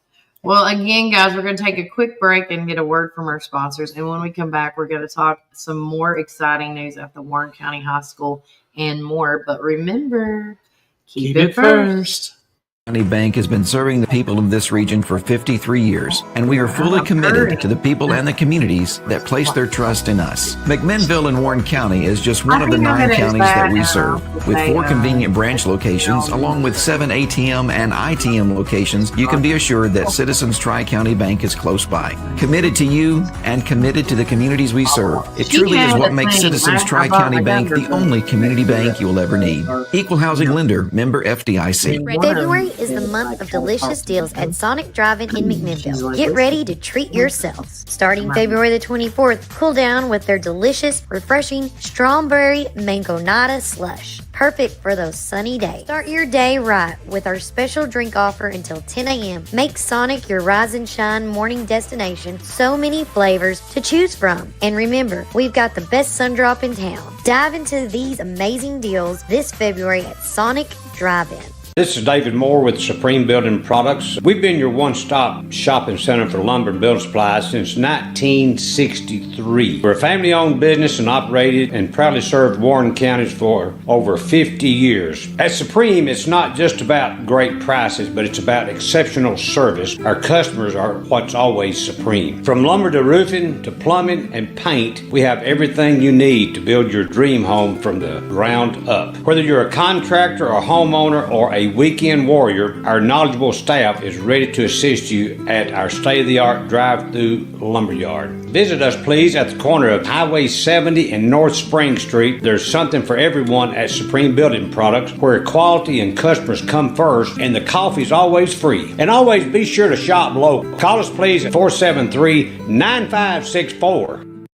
Well, again, guys, we're going to take a quick break and get a word from our sponsors, and when we come back, we're going to talk some more exciting news at the Warren County High School and more. But remember, keep it first. County Bank has been serving the people of this region for 53 years, and we are fully committed to the people and the communities that place their trust in us. McMinnville in Warren County is just one of the 9 counties that we serve. With 4 convenient branch locations, along with 7 ATM and ITM locations, you can be assured that Citizens Tri-County Bank is close by. Committed to you and committed to the communities we serve. It truly is what makes Citizens Tri-County Bank the only community bank you will ever need. Equal housing lender, member FDIC. February is the month of delicious deals at Sonic Drive-In in McMinnville. Get ready to treat yourselves. Starting February the 24th, cool down with their delicious, refreshing strawberry mangonada slush. Perfect for those sunny days. Start your day right with our special drink offer until 10 a.m. Make Sonic your rise and shine morning destination. So many flavors to choose from. And remember, we've got the best sun drop in town. Dive into these amazing deals this February at Sonic Drive-In. This is David Moore with Supreme Building Products. We've been your one-stop shopping center for lumber and building supplies since 1963. We're a family-owned business and operated and proudly served Warren counties for over 50 years. At Supreme, it's not just about great prices, but it's about exceptional service. Our customers are what's always supreme. From lumber to roofing to plumbing and paint, we have everything you need to build your dream home from the ground up. Whether you're a contractor or homeowner or a weekend warrior, our knowledgeable staff is ready to assist you at our state-of-the-art drive-through lumberyard. Visit us, please, at the corner of Highway 70 and North Spring Street. There's something for everyone at Supreme Building Products, where quality and customers come first, and the coffee's always free. And always be sure to shop local. Call us, please, at 473-9564.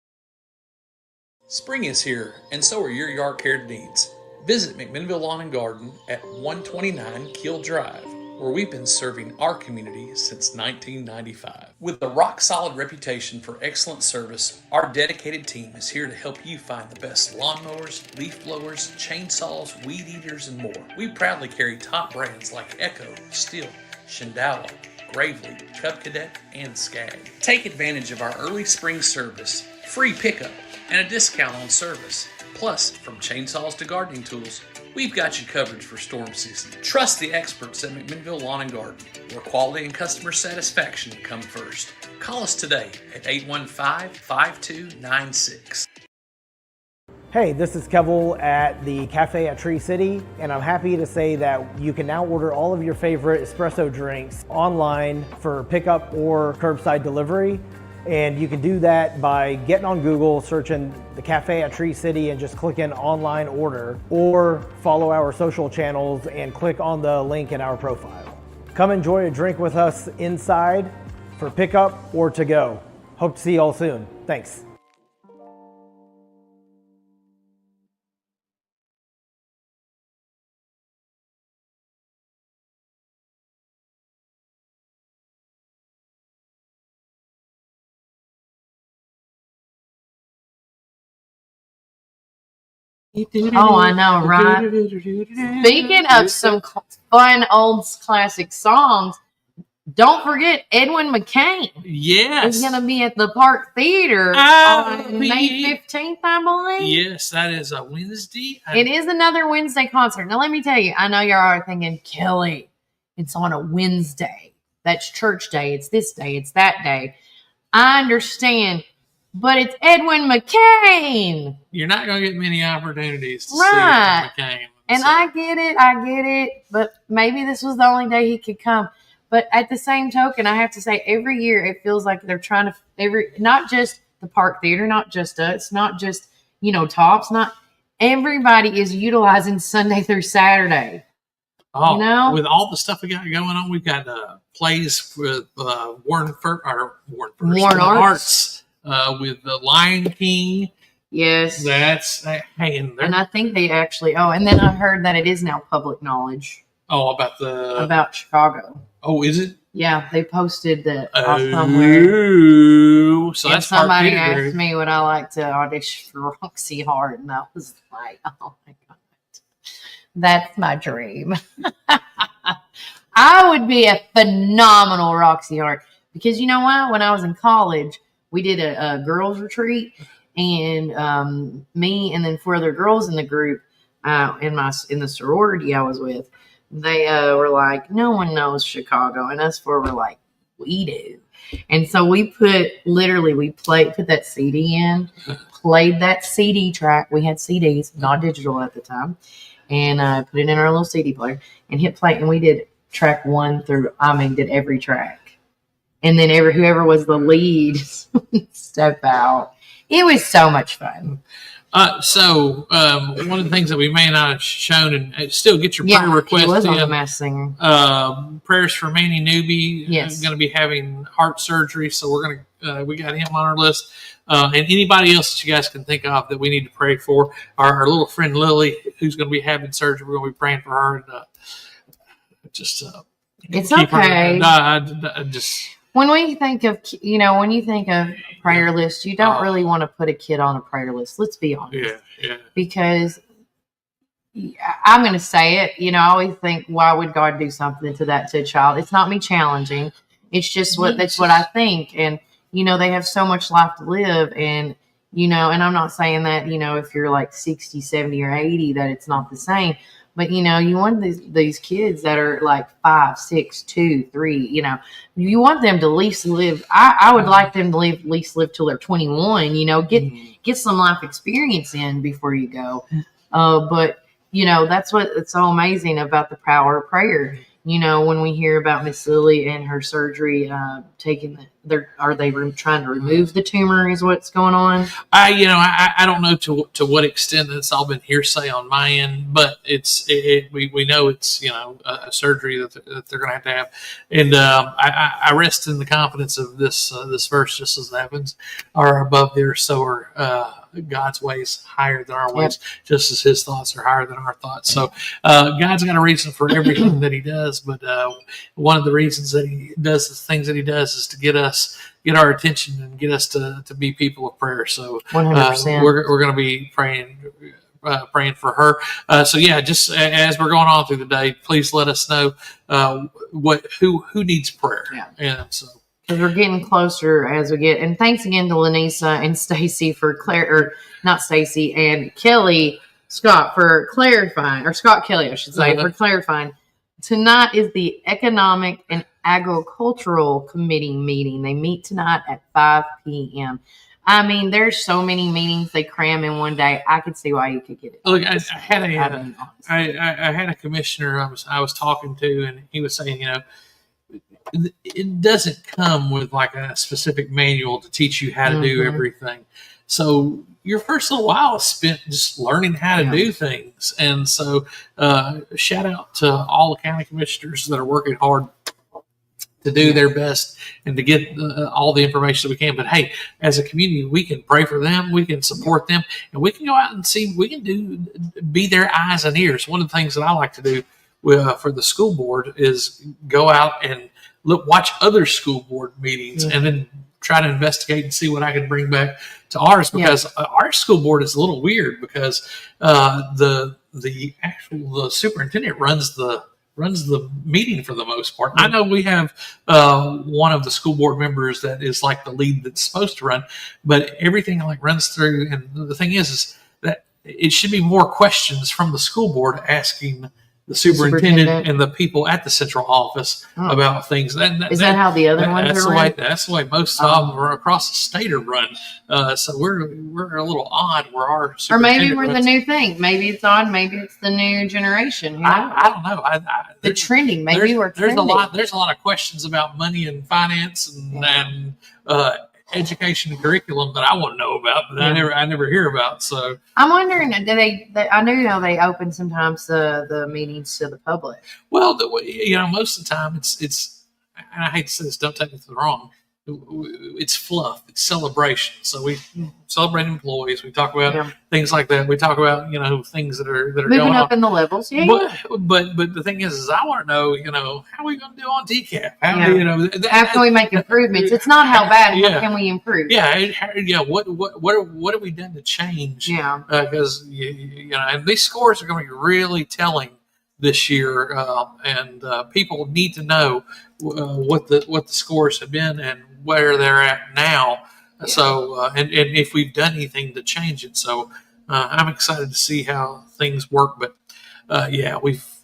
Spring is here, and so are your yard care needs. Visit McMinnville Lawn and Garden at 129 Keel Drive, where we've been serving our community since 1995. With a rock-solid reputation for excellent service, our dedicated team is here to help you find the best lawnmowers, leaf blowers, chainsaws, weed eaters, and more. We proudly carry top brands like Echo, Stihl, Shindala, Gravely, Cub Cadet, and Skag. Take advantage of our early spring service, free pickup, and a discount on service. Plus, from chainsaws to gardening tools, we've got you covered for storm season. Trust the experts at McMinnville Lawn and Garden, where quality and customer satisfaction come first. Call us today at 815-5296. Hey, this is Kevel at the Cafe at Tree City, and I'm happy to say that you can now order all of your favorite espresso drinks online for pickup or curbside delivery. And you can do that by getting on Google, searching the Cafe at Tree City and just clicking online order, or follow our social channels and click on the link in our profile. Come enjoy a drink with us inside for pickup or to go. Hope to see you all soon. Thanks. Oh, I know, right? Speaking of some fun old classic songs, don't forget Edwin McCain. Yes. Is going to be at the Park Theater on May 15th, I believe. Yes, that is a Wednesday. It is another Wednesday concert. Now, let me tell you, I know you're already thinking, Kelly, it's on a Wednesday. That's church day. It's this day. It's that day. I understand, but it's Edwin McCain. You're not going to get many opportunities to see Right. Edwin McCain. And I get it, but maybe this was the only day he could come. But at the same token, I have to say, every year it feels like they're trying to not just the Park Theater, not just us, not just Topz, not everybody is utilizing Sunday through Saturday. Oh, with all the stuff we got going on, we've got plays with Warren Arts with the Lion King. Yes, that's and I think they actually. Oh, and then I heard that it is now public knowledge. Oh, about Chicago. Oh, is it? Yeah, they posted that somewhere. So that's somebody asked me would I like to audition for Roxy Hart, and I was like, oh my god, that's my dream. I would be a phenomenal Roxy Hart because you know why? When I was in college, we did a girls retreat, and me and then 4 other girls in the group in the sorority I was with. They were like, no one knows Chicago. And us 4 were like, we do. And so we put that CD in, played that CD track. We had CDs, not digital at the time. And put it in our little CD player and hit play. And we did track 1 through, did every track. And then whoever was the lead step out. It was so much fun. So one of the things that we may not have shown, and still get your prayer requests he was in. On the Masked Singer. Prayers for Manny Newby. Yes, going to be having heart surgery, so we're gonna we got him on our list. And anybody else that you guys can think of that we need to pray for. Our little friend Lily, who's going to be having surgery, we're going to be praying for her. And it's okay. Just. When we think of, when you think of prayer list, you don't really want to put a kid on a prayer list. Let's be honest. Yeah. Because I'm going to say it, I always think, why would God do something to a child? It's not me challenging. It's just that's what I think. And, they have so much life to live. And, and I'm not saying that, if you're like 60, 70 or 80, that it's not the same. But, you want these kids that are like 5, 6, 2, 3, you want them to at least live. I would like them to at least live till they're 21, get some life experience in before you go. But, that's what's so amazing about the power of prayer. When we hear about Miss Lily and her surgery, are they trying to remove the tumor is what's going on? I don't know to what extent it's all been hearsay on my end, but we know it's, a surgery that they're going to have. And I rest in the confidence of this verse, just as the heavens are above there, so are God's ways higher than our ways, just as his thoughts are higher than our thoughts. So God's got a reason for everything that he does, but one of the reasons that he does the things that he does is to get our attention and get us to be people of prayer. So 100%. We're going to be praying for her. So yeah, just as we're going on through the day, please let us know who needs prayer. Yeah. And so. Because we're getting closer as we get. And thanks again to Lanisa and Stacy not Stacy, and Scott for clarifying, or Scott Kelly, I should say, for clarifying. Tonight is the Economic and Agricultural Committee meeting. They meet tonight at 5 p.m. There's so many meetings they cram in one day. I could see why you could get it. Look, I had a commissioner I was talking to, and he was saying, it doesn't come with like a specific manual to teach you how to do everything. So your first little while is spent just learning how to do things. And so shout out to all the county commissioners that are working hard to do their best and to get all the information that we can. But hey, as a community, we can pray for them, we can support them, and we can go out and see, we can be their eyes and ears. One of the things that I like to do for the school board is go out and watch other school board meetings and then try to investigate and see what I can bring back to ours, because our school board is a little weird, because the superintendent runs the meeting for the most part. I know we have one of the school board members that is like the lead that's supposed to run, but everything like runs through. And the thing is that it should be more questions from the school board asking the superintendent and the people at the central office about things. Is that how the other ones are run? That's the way most of them across the state are run. So we're a little odd where our or maybe we're the new thing. Maybe it's odd. Maybe it's the new generation. I don't know. The trending. Maybe we're trending. There's a lot of questions about money and finance and education and curriculum that I want to know about, but I never hear about. So I'm wondering, I know they open sometimes the meetings to the public. Well, most of the time it's, and I hate to say this, don't take it wrong, it's fluff, it's celebration. So we celebrate employees. We talk about things like that. We talk about things that are moving going up on in the levels. But the thing is I want to know how are we going to do on DCAP? How can we make improvements? It's not how bad. How can we improve? What have we done to change? Because and these scores are going to be really telling this year, and people need to know what the scores have been and where they're at now. So and if we've done anything to change it. So I'm excited to see how things work. But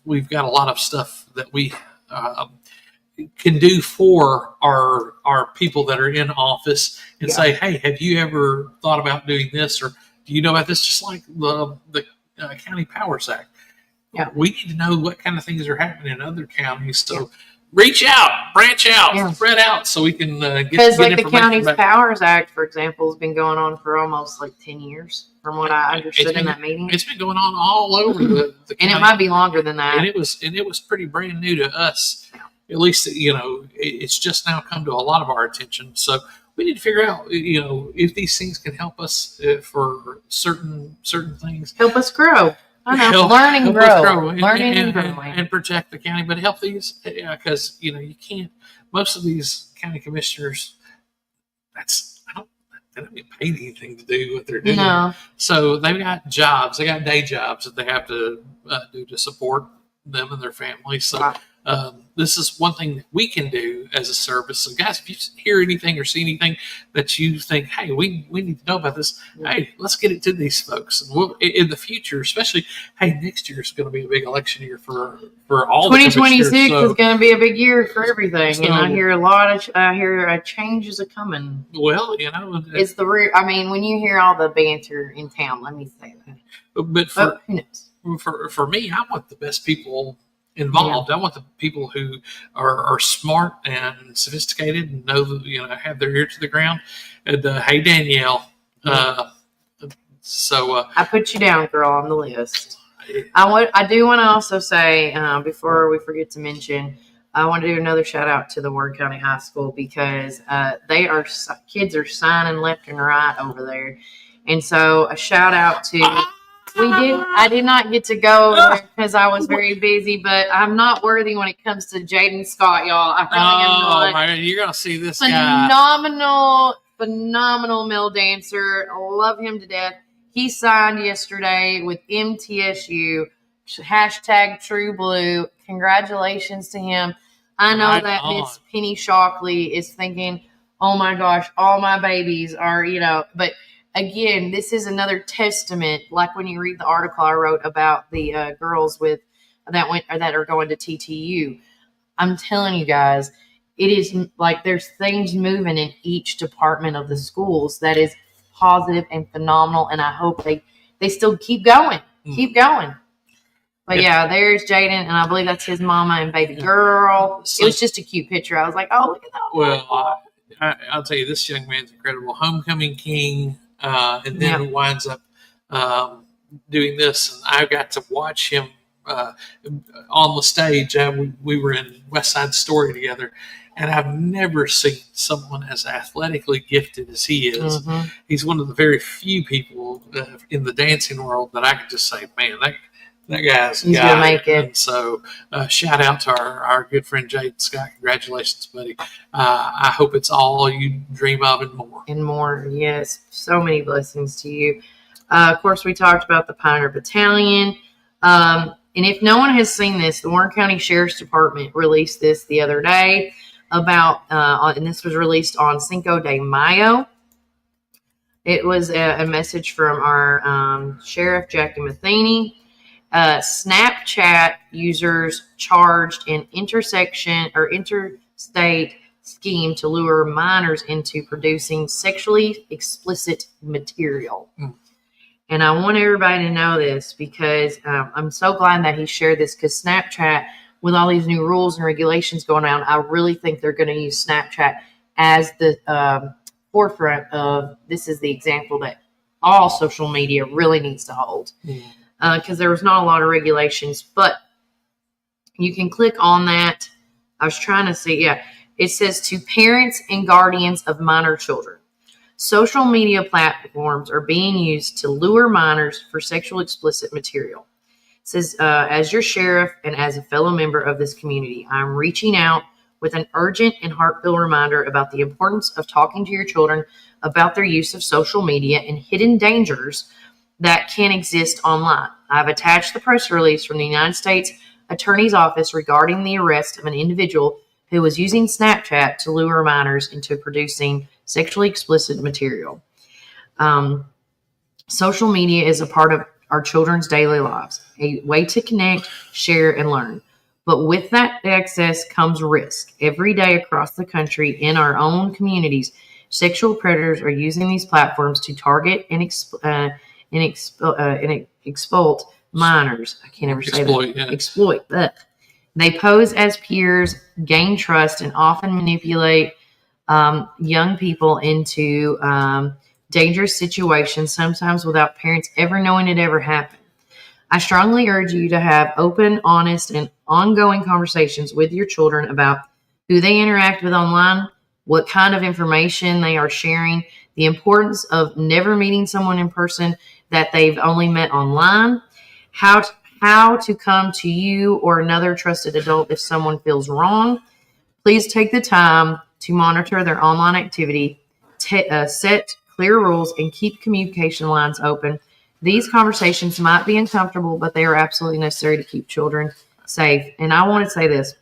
we've got a lot of stuff that we can do for our people that are in office and say, hey, have you ever thought about doing this, or do you know about this? Just like the County Powers Act. We need to know what kind of things are happening in other counties. So reach out, branch out, spread out, so we can get because like the information County's back. Powers Act, for example, has been going on for almost like 10 years, from what I understood in that meeting. It's been going on all over the county. And it might be longer than that. And it was pretty brand new to us. At least it's just now come to a lot of our attention. So we need to figure out if these things can help us for certain things. Help us grow. I know. Learn and grow. And protect the county, but help these, because you can't. Most of these county commissioners, they don't get paid anything to do what they're doing. No. So they've got jobs, they got day jobs that they have to do to support them and their families. So this is one thing that we can do as a service. So guys, if you hear anything or see anything that you think, hey, we need to know about this, hey, let's get it to these folks. And we'll, in the future, especially, hey, next year is going to be a big election year for all 2026 is going to be a big year for everything. So, and I hear a change is coming. Well, it's the real. I mean, when you hear all the banter in town, let me say that. But who knows? For me, I want the best people involved. I want the people who are smart and sophisticated and know that, have their ear to the ground. And hey, Danielle. So I put you down, girl, on the list. I do want to also say before we forget to mention, I want to do another shout out to the Ward County High School, because kids are signing left and right over there, and so a shout out to. I did not get to go there because I was very busy, but I'm not worthy when it comes to Jaden Scott, y'all. I really am not. My God, you're going to see this phenomenal male dancer. I love him to death. He signed yesterday with MTSU, #TrueBlue. Congratulations to him. I know that Miss Penny Shockley is thinking, oh my gosh, all my babies are, but again, this is another testament, like when you read the article I wrote about the girls that are going to TTU. I'm telling you guys, it is like there's things moving in each department of the schools that is positive and phenomenal, and I hope they still keep going. Keep going. But there's Jaden, and I believe that's his mama and baby girl. It was just a cute picture. I was like, oh, look at that. Well, I'll tell you, this young man's incredible. Homecoming king. And then winds up doing this, and I got to watch him on the stage. We were in West Side Story together, and I've never seen someone as athletically gifted as he is. He's one of the very few people in the dancing world that I could just say, man, That guy's He's guy. gonna make it. And so, shout out to our good friend Jade Scott. Congratulations, buddy. I hope it's all you dream of and more. And more, yes. So many blessings to you. Of course, we talked about the Pioneer Battalion. And if no one has seen this, the Warren County Sheriff's Department released this the other day about, and this was released on Cinco de Mayo. It was a message from our Sheriff, Jackie Matheny. Snapchat users charged in interstate scheme to lure minors into producing sexually explicit material. And I want everybody to know this because I'm so glad that he shared this, because Snapchat, with all these new rules and regulations going on, I really think they're going to use Snapchat as the forefront of, this is the example that all social media really needs to hold. Because there was not a lot of regulations, but you can click on that. I was trying to see, it says to parents and guardians of minor children. Social media platforms are being used to lure minors for sexual explicit material. It says, as your sheriff and as a fellow member of this community, I'm reaching out with an urgent and heartfelt reminder about the importance of talking to your children about their use of social media and hidden dangers that can exist online. I've attached the press release from the United States Attorney's Office regarding the arrest of an individual who was using Snapchat to lure minors into producing sexually explicit material. Social media is a part of our children's daily lives, a way to connect, share, and learn. But with that access comes risk. Every day across the country, in our own communities, sexual predators are using these platforms to target and exploit minors. I can't ever say that. Yeah. Exploit. They pose as peers, gain trust, and often manipulate young people into dangerous situations, sometimes without parents ever knowing it ever happened. I strongly urge you to have open, honest, and ongoing conversations with your children about who they interact with online, what kind of information they are sharing, the importance of never meeting someone in person that they've only met online, how to come to you or another trusted adult if someone feels wrong. Please take the time to monitor their online activity, set clear rules, and keep communication lines open. These conversations might be uncomfortable, but they are absolutely necessary to keep children safe. And I want to say this,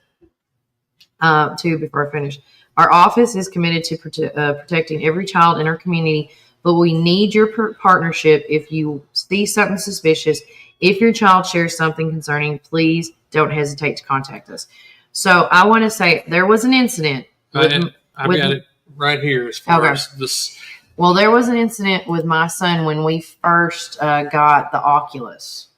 too, before I finish. Our office is committed to protecting every child in our community, but we need your partnership. If you see something suspicious, if your child shares something concerning, please don't hesitate to contact us. So I want to say there was an incident. I've got it right here as far as this. Well, there was an incident with my son when we first got the Oculus.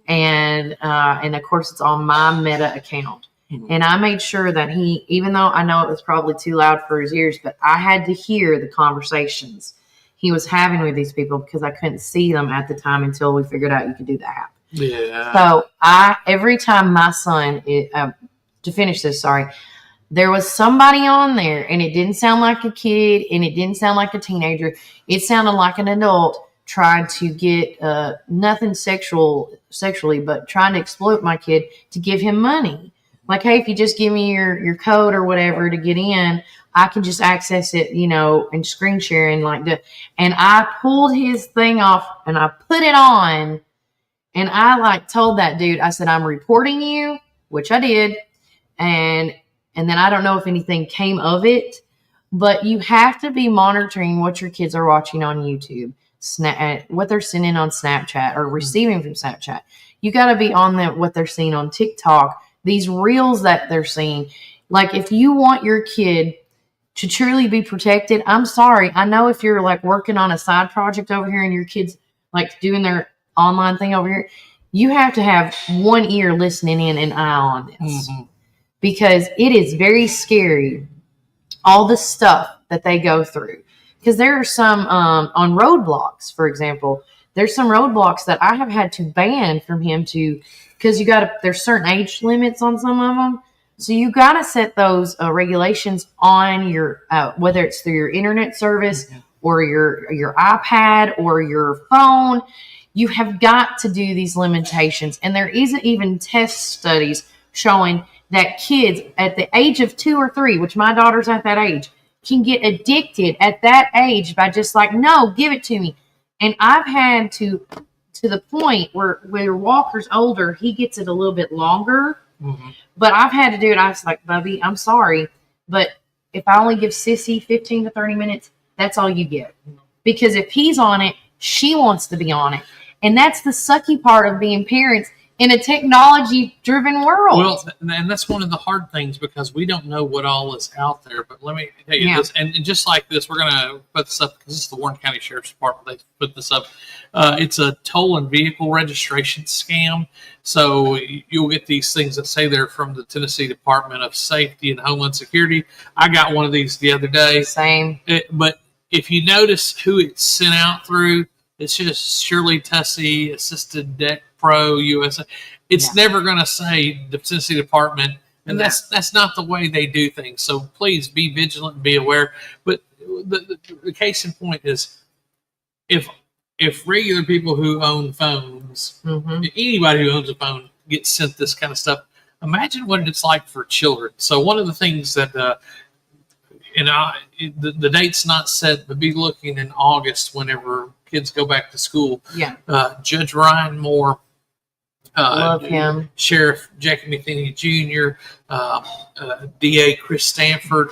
And of course, it's on my Meta account. And I made sure that he, even though I know it was probably too loud for his ears, but I had to hear the conversations he was having with these people because I couldn't see them at the time until we figured out you could do the app. Yeah. So every time my son, to finish this, there was somebody on there and it didn't sound like a kid and it didn't sound like a teenager. It sounded like an adult trying to get nothing sexually, but trying to exploit my kid to give him money. Like, hey, if you just give me your code or whatever to get in, I can just access it, and screen sharing like that. And I pulled his thing off and I put it on and I told that dude, I said, I'm reporting you, which I did. And then I don't know if anything came of it, but you have to be monitoring what your kids are watching on YouTube, what they're sending on Snapchat or receiving from Snapchat. You got to be on what they're seeing on TikTok, these reels that they're seeing. Like, if you want your kid to truly be protected, I'm sorry. I know if you're working on a side project over here and your kid's doing their online thing over here, you have to have one ear listening in and eye on this. Mm-hmm. Because it is very scary, all the stuff that they go through. Because there are some, on roadblocks, for example, there's some roadblocks that I have had to ban from him because there's certain age limits on some of them. So you got to set those regulations on your, whether it's through your internet service or your iPad or your phone. You have got to do these limitations. And there isn't even test studies showing that kids at the age of 2 or 3, which my daughter's at that age, can get addicted at that age by just like, no, give it to me. And I've had to the point where Walker's older, he gets it a little bit longer. Mm-hmm. But I've had to do it. I was like, Bubby, I'm sorry, but if I only give Sissy 15 to 30 minutes, that's all you get. Because if he's on it, she wants to be on it. And that's the sucky part of being parents in a technology-driven world. Well, and that's one of the hard things because we don't know what all is out there. But let me tell you this, and just like this, we're going to put this up because this is the Warren County Sheriff's Department. They put this up. It's a toll and vehicle registration scam. So you'll get these things that say they're from the Tennessee Department of Safety and Homeland Security. I got one of these the other day. Same. But if you notice who it's sent out through, it's just Shirley Tussey, Assisted Deck Pro USA. It's never going to say the Tennessee Department, and that's not the way they do things. So please be vigilant and be aware. But the case in point is, if regular people who own phones, anybody who owns a phone gets sent this kind of stuff, imagine what it's like for children. So one of the things that the date's not set, but be looking in August whenever kids go back to school. Yeah. Judge Ryan Moore, love him. Sheriff Jackie Matheny Jr., DA Chris Stanford.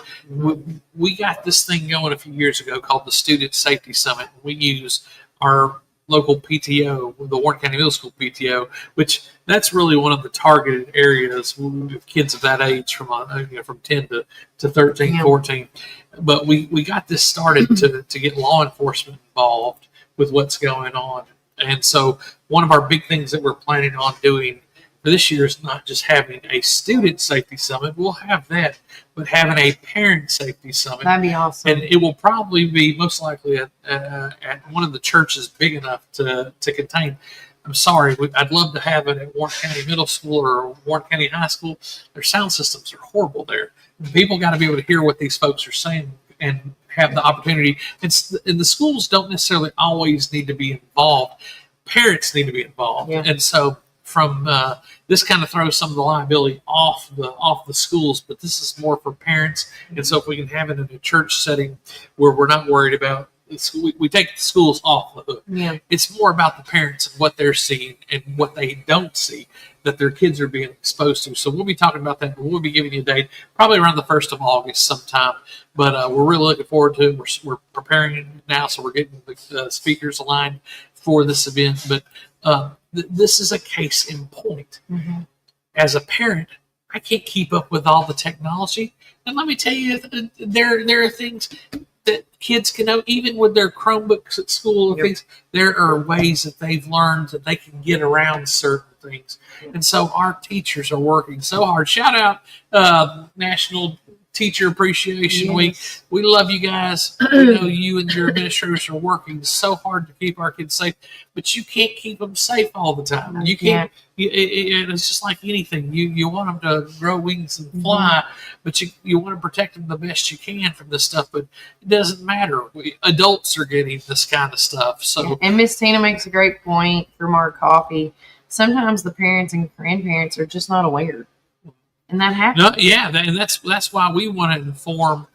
We got this thing going a few years ago called the Student Safety Summit. We use our local PTO, the Warren County Middle School PTO, which that's really one of the targeted areas with kids of that age from 10 to 13, 14. But we got this started to get law enforcement involved with what's going on. And so one of our big things that we're planning on doing for this year is not just having a student safety summit. We'll have that, but having a parent safety summit. That'd be awesome. And it will probably be most likely at one of the churches big enough to contain. I'm sorry, I'd love to have it at Warren County Middle School or Warren County High School. Their sound systems are horrible there. People got to be able to hear what these folks are saying and have the opportunity. And the schools don't necessarily always need to be involved. Parents need to be involved. Yeah. And so from this kind of throws some of the liability off the schools, but this is more for parents. And so if we can have it in a church setting where we're not worried about, we take the schools off the hook. Yeah. It's more about the parents and what they're seeing and what they don't see that their kids are being exposed to. So we'll be talking about that. We'll be giving you a date probably around the 1st of August sometime. But we're really looking forward to it. We're preparing now, so we're getting the speakers aligned for this event. But this is a case in point. Mm-hmm. As a parent, I can't keep up with all the technology. And let me tell you, there are things that kids can know, even with their Chromebooks at school. Yep. Things, there are ways that they've learned that they can get around certain things. And so our teachers are working so hard. Shout out National Teacher Appreciation Week. We love you guys. We know you and your administrators are working so hard to keep our kids safe, but you can't keep them safe all the time. No, you can't. It's just like anything. You want them to grow wings and fly, but you want to protect them the best you can from this stuff. But it doesn't matter. Adults are getting this kind of stuff. So, and Miss Tina makes a great point from our coffee. Sometimes the parents and grandparents are just not aware. And that happens. No, yeah, and that's why we want to inform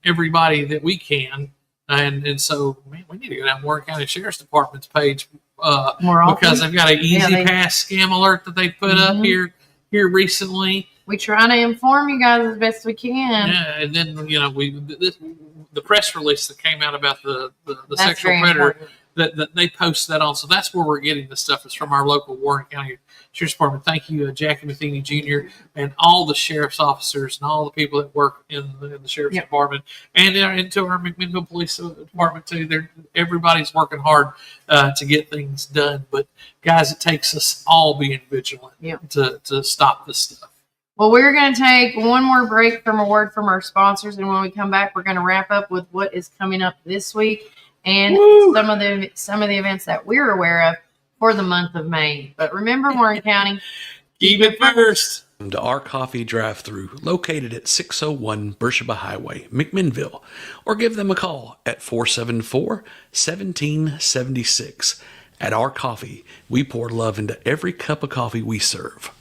everybody that we can, and so man, we need to go down Warren County Sheriff's Department's page because they've got an Easy Pass scam alert that they put up here recently. We try to inform you guys as best we can. Yeah, and then the press release that came out about the sexual predator that they post that on. So that's where we're getting the stuff is from our local Warren County Sheriff's Department. Thank you, Jackie Matheny Jr. and all the sheriff's officers and all the people that work in the Sheriff's Department and into our McMinnville Police Department too. Everybody's working hard to get things done. But guys, it takes us all being vigilant to stop this stuff. Well, we're going to take one more break from a word from our sponsors, and when we come back, we're going to wrap up with what is coming up this week and some of the events that we're aware of for the month of May. But remember, Warren County, keep it first. To our coffee drive-through located at 601 Beersheba Highway, McMinnville, or give them a call at 474-1776. At Our Coffee, we pour love into every cup of coffee we serve.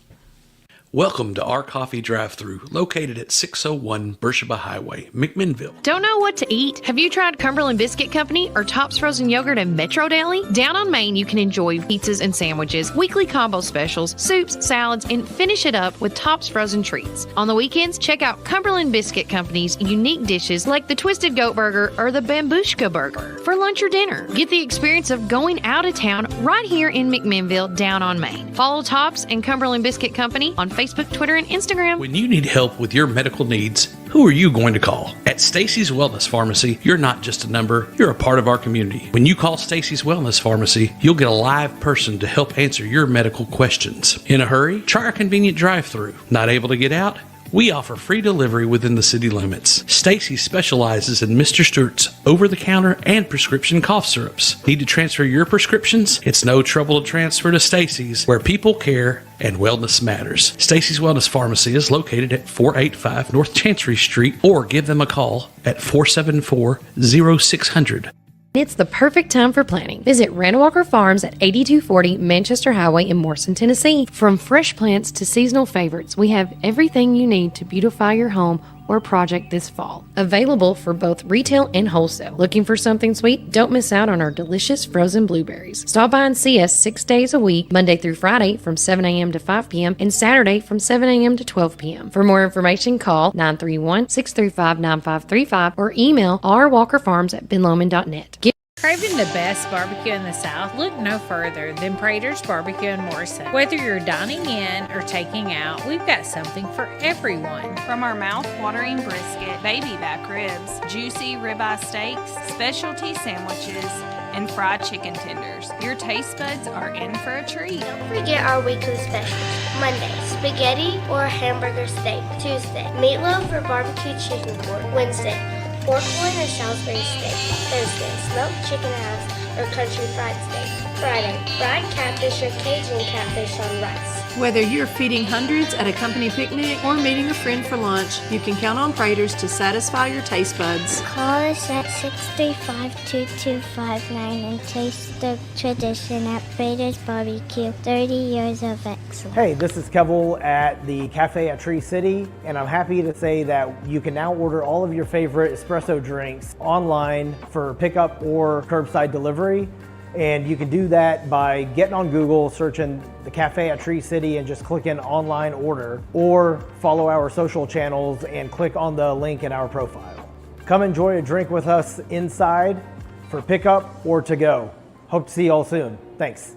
Welcome to Our Coffee Drive-Thru, located at 601 Beersheba Highway, McMinnville. Don't know what to eat? Have you tried Cumberland Biscuit Company or Topz Frozen Yogurt and Metro Deli? Down on Main, you can enjoy pizzas and sandwiches, weekly combo specials, soups, salads, and finish it up with Topz Frozen Treats. On the weekends, check out Cumberland Biscuit Company's unique dishes like the Twisted Goat Burger or the Bambushka Burger for lunch or dinner. Get the experience of going out of town right here in McMinnville, down on Main. Follow Topz and Cumberland Biscuit Company on Facebook, Twitter, and Instagram. When you need help with your medical needs, who are you going to call? At Stacy's Wellness Pharmacy, you're not just a number, you're a part of our community. When you call Stacy's Wellness Pharmacy, you'll get a live person to help answer your medical questions. In a hurry? Try our convenient drive-thru. Not able to get out? We offer free delivery within the city limits. Stacy specializes in Mr. Stewart's over-the-counter and prescription cough syrups. Need to transfer your prescriptions? It's no trouble to transfer to Stacy's, where people care and wellness matters. Stacy's Wellness Pharmacy is located at 485 North Chancery Street, or give them a call at 474-0600. It's the perfect time for planning. Visit Randall Walker Farms at 8240 Manchester Highway in Morrison, Tennessee. From fresh plants to seasonal favorites, we have everything you need to beautify your home or project this fall. Available for both retail and wholesale. Looking for something sweet? Don't miss out on our delicious frozen blueberries. Stop by and see us 6 days a week, Monday through Friday from 7 a.m. to 5 p.m. and Saturday from 7 a.m. to 12 p.m. For more information, call 931-635-9535 or email rwalkerfarms@benlomond.net. Craving the best barbecue in the South? Look no further than Prater's Barbecue in Morrison. Whether you're dining in or taking out, we've got something for everyone. From our mouth-watering brisket, baby back ribs, juicy ribeye steaks, specialty sandwiches, and fried chicken tenders, your taste buds are in for a treat. Don't forget our weekly specials. Monday, spaghetti or hamburger steak. Tuesday, meatloaf or barbecue chicken pork. Wednesday, pork loin or Salisbury steak. Thursday, smoked chicken halves or country fried steak. Friday, fried catfish or Cajun catfish on rice. Whether you're feeding hundreds at a company picnic or meeting a friend for lunch, you can count on Prater's to satisfy your taste buds. Call us at 635-2259 and taste the tradition at Prater's Barbecue. 30 years of excellence. Hey, this is Kevel at the Cafe at Tree City, and I'm happy to say that you can now order all of your favorite espresso drinks online for pickup or curbside delivery. And you can do that by getting on Google, searching the Cafe at Tree City and just clicking online order, or follow our social channels and click on the link in our profile. Come enjoy a drink with us inside for pickup or to go. Hope to see you all soon. Thanks.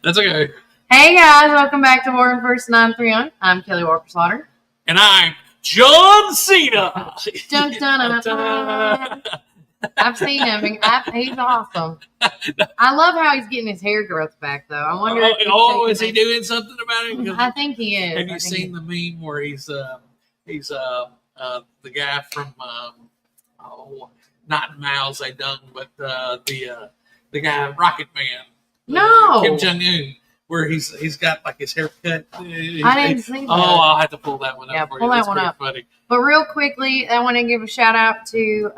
That's okay. Hey guys, welcome back to Warren First 931. I'm Kelly Walker Slaughter. And I'm John Cena. Dun, dun, dun, dun. I've seen him. He's awesome. I love how he's getting his hair growth back, though. I wonder is he doing something about it? I think he is. Have you seen the meme where he's the guy from not Mao Zedong, but the guy Rocket Man. No, Kim Jong-un, where he's got like his hair cut. I didn't see that. Oh, I'll have to pull that one up. Yeah, for pull you. that That's one up. funny. But real quickly, I want to give a shout out to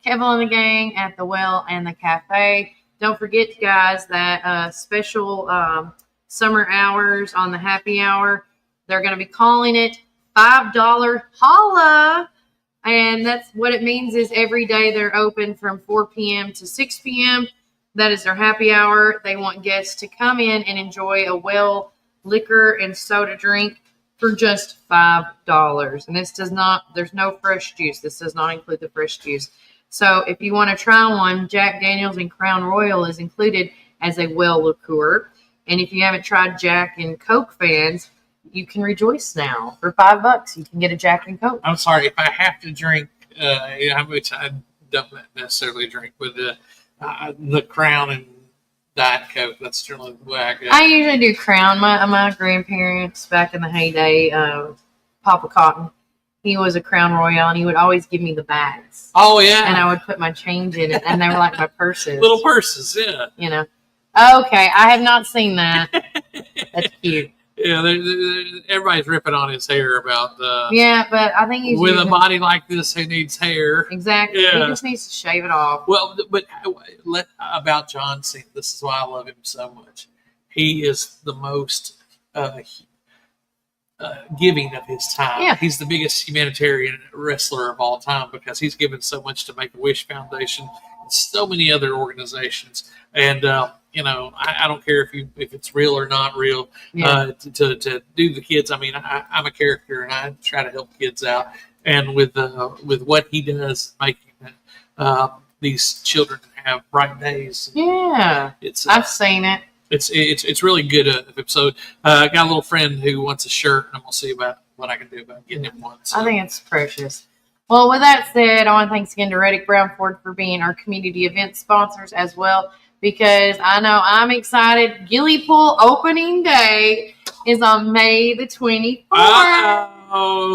Kevin and the gang at the Well and the Cafe. Don't forget, guys, that special summer hours on the happy hour. They're going to be calling it $5 Holla. And that's what it means is every day they're open from 4 p.m. to 6 p.m. That is their happy hour. They want guests to come in and enjoy a well liquor and soda drink for just $5. And there's no fresh juice. This does not include the fresh juice. So if you want to try one, Jack Daniels and Crown Royal is included as a well liqueur. And if you haven't tried Jack and Coke, fans, you can rejoice now. For $5, you can get a Jack and Coke. I'm sorry, if I have to drink, which I don't necessarily drink, but the Crown and Diet Coke. That's generally the way I go. I usually do Crown. My grandparents back in the heyday, Papa Cotton, he was a Crown Royale, and he would always give me the bags. Oh yeah, and I would put my change in it, and they were like my purses. Little purses, yeah. You know. Okay, I have not seen that. That's cute. Yeah, everybody's ripping on his hair about. Yeah, but I think he's with a body like this, who needs hair? Exactly. Yeah. He just needs to shave it off. Well, but about John Cena, this is why I love him so much. He is the most giving of his time. Yeah. He's the biggest humanitarian wrestler of all time because he's given so much to Make-A-Wish Foundation and so many other organizations. And you know, I don't care if it's real or not real. Yeah. To do the kids. I mean, I'm a character and I try to help kids out. And with what he does, making these children have bright days. Yeah, I've seen it. It's really good. So I got a little friend who wants a shirt, and I'm gonna see about what I can do about getting him one. So. I think it's precious. Well, with that said, I want to thanks again to Reddick Brown Ford for being our community event sponsors as well, because I know I'm excited. Gilly Pool opening day is on May the 24th.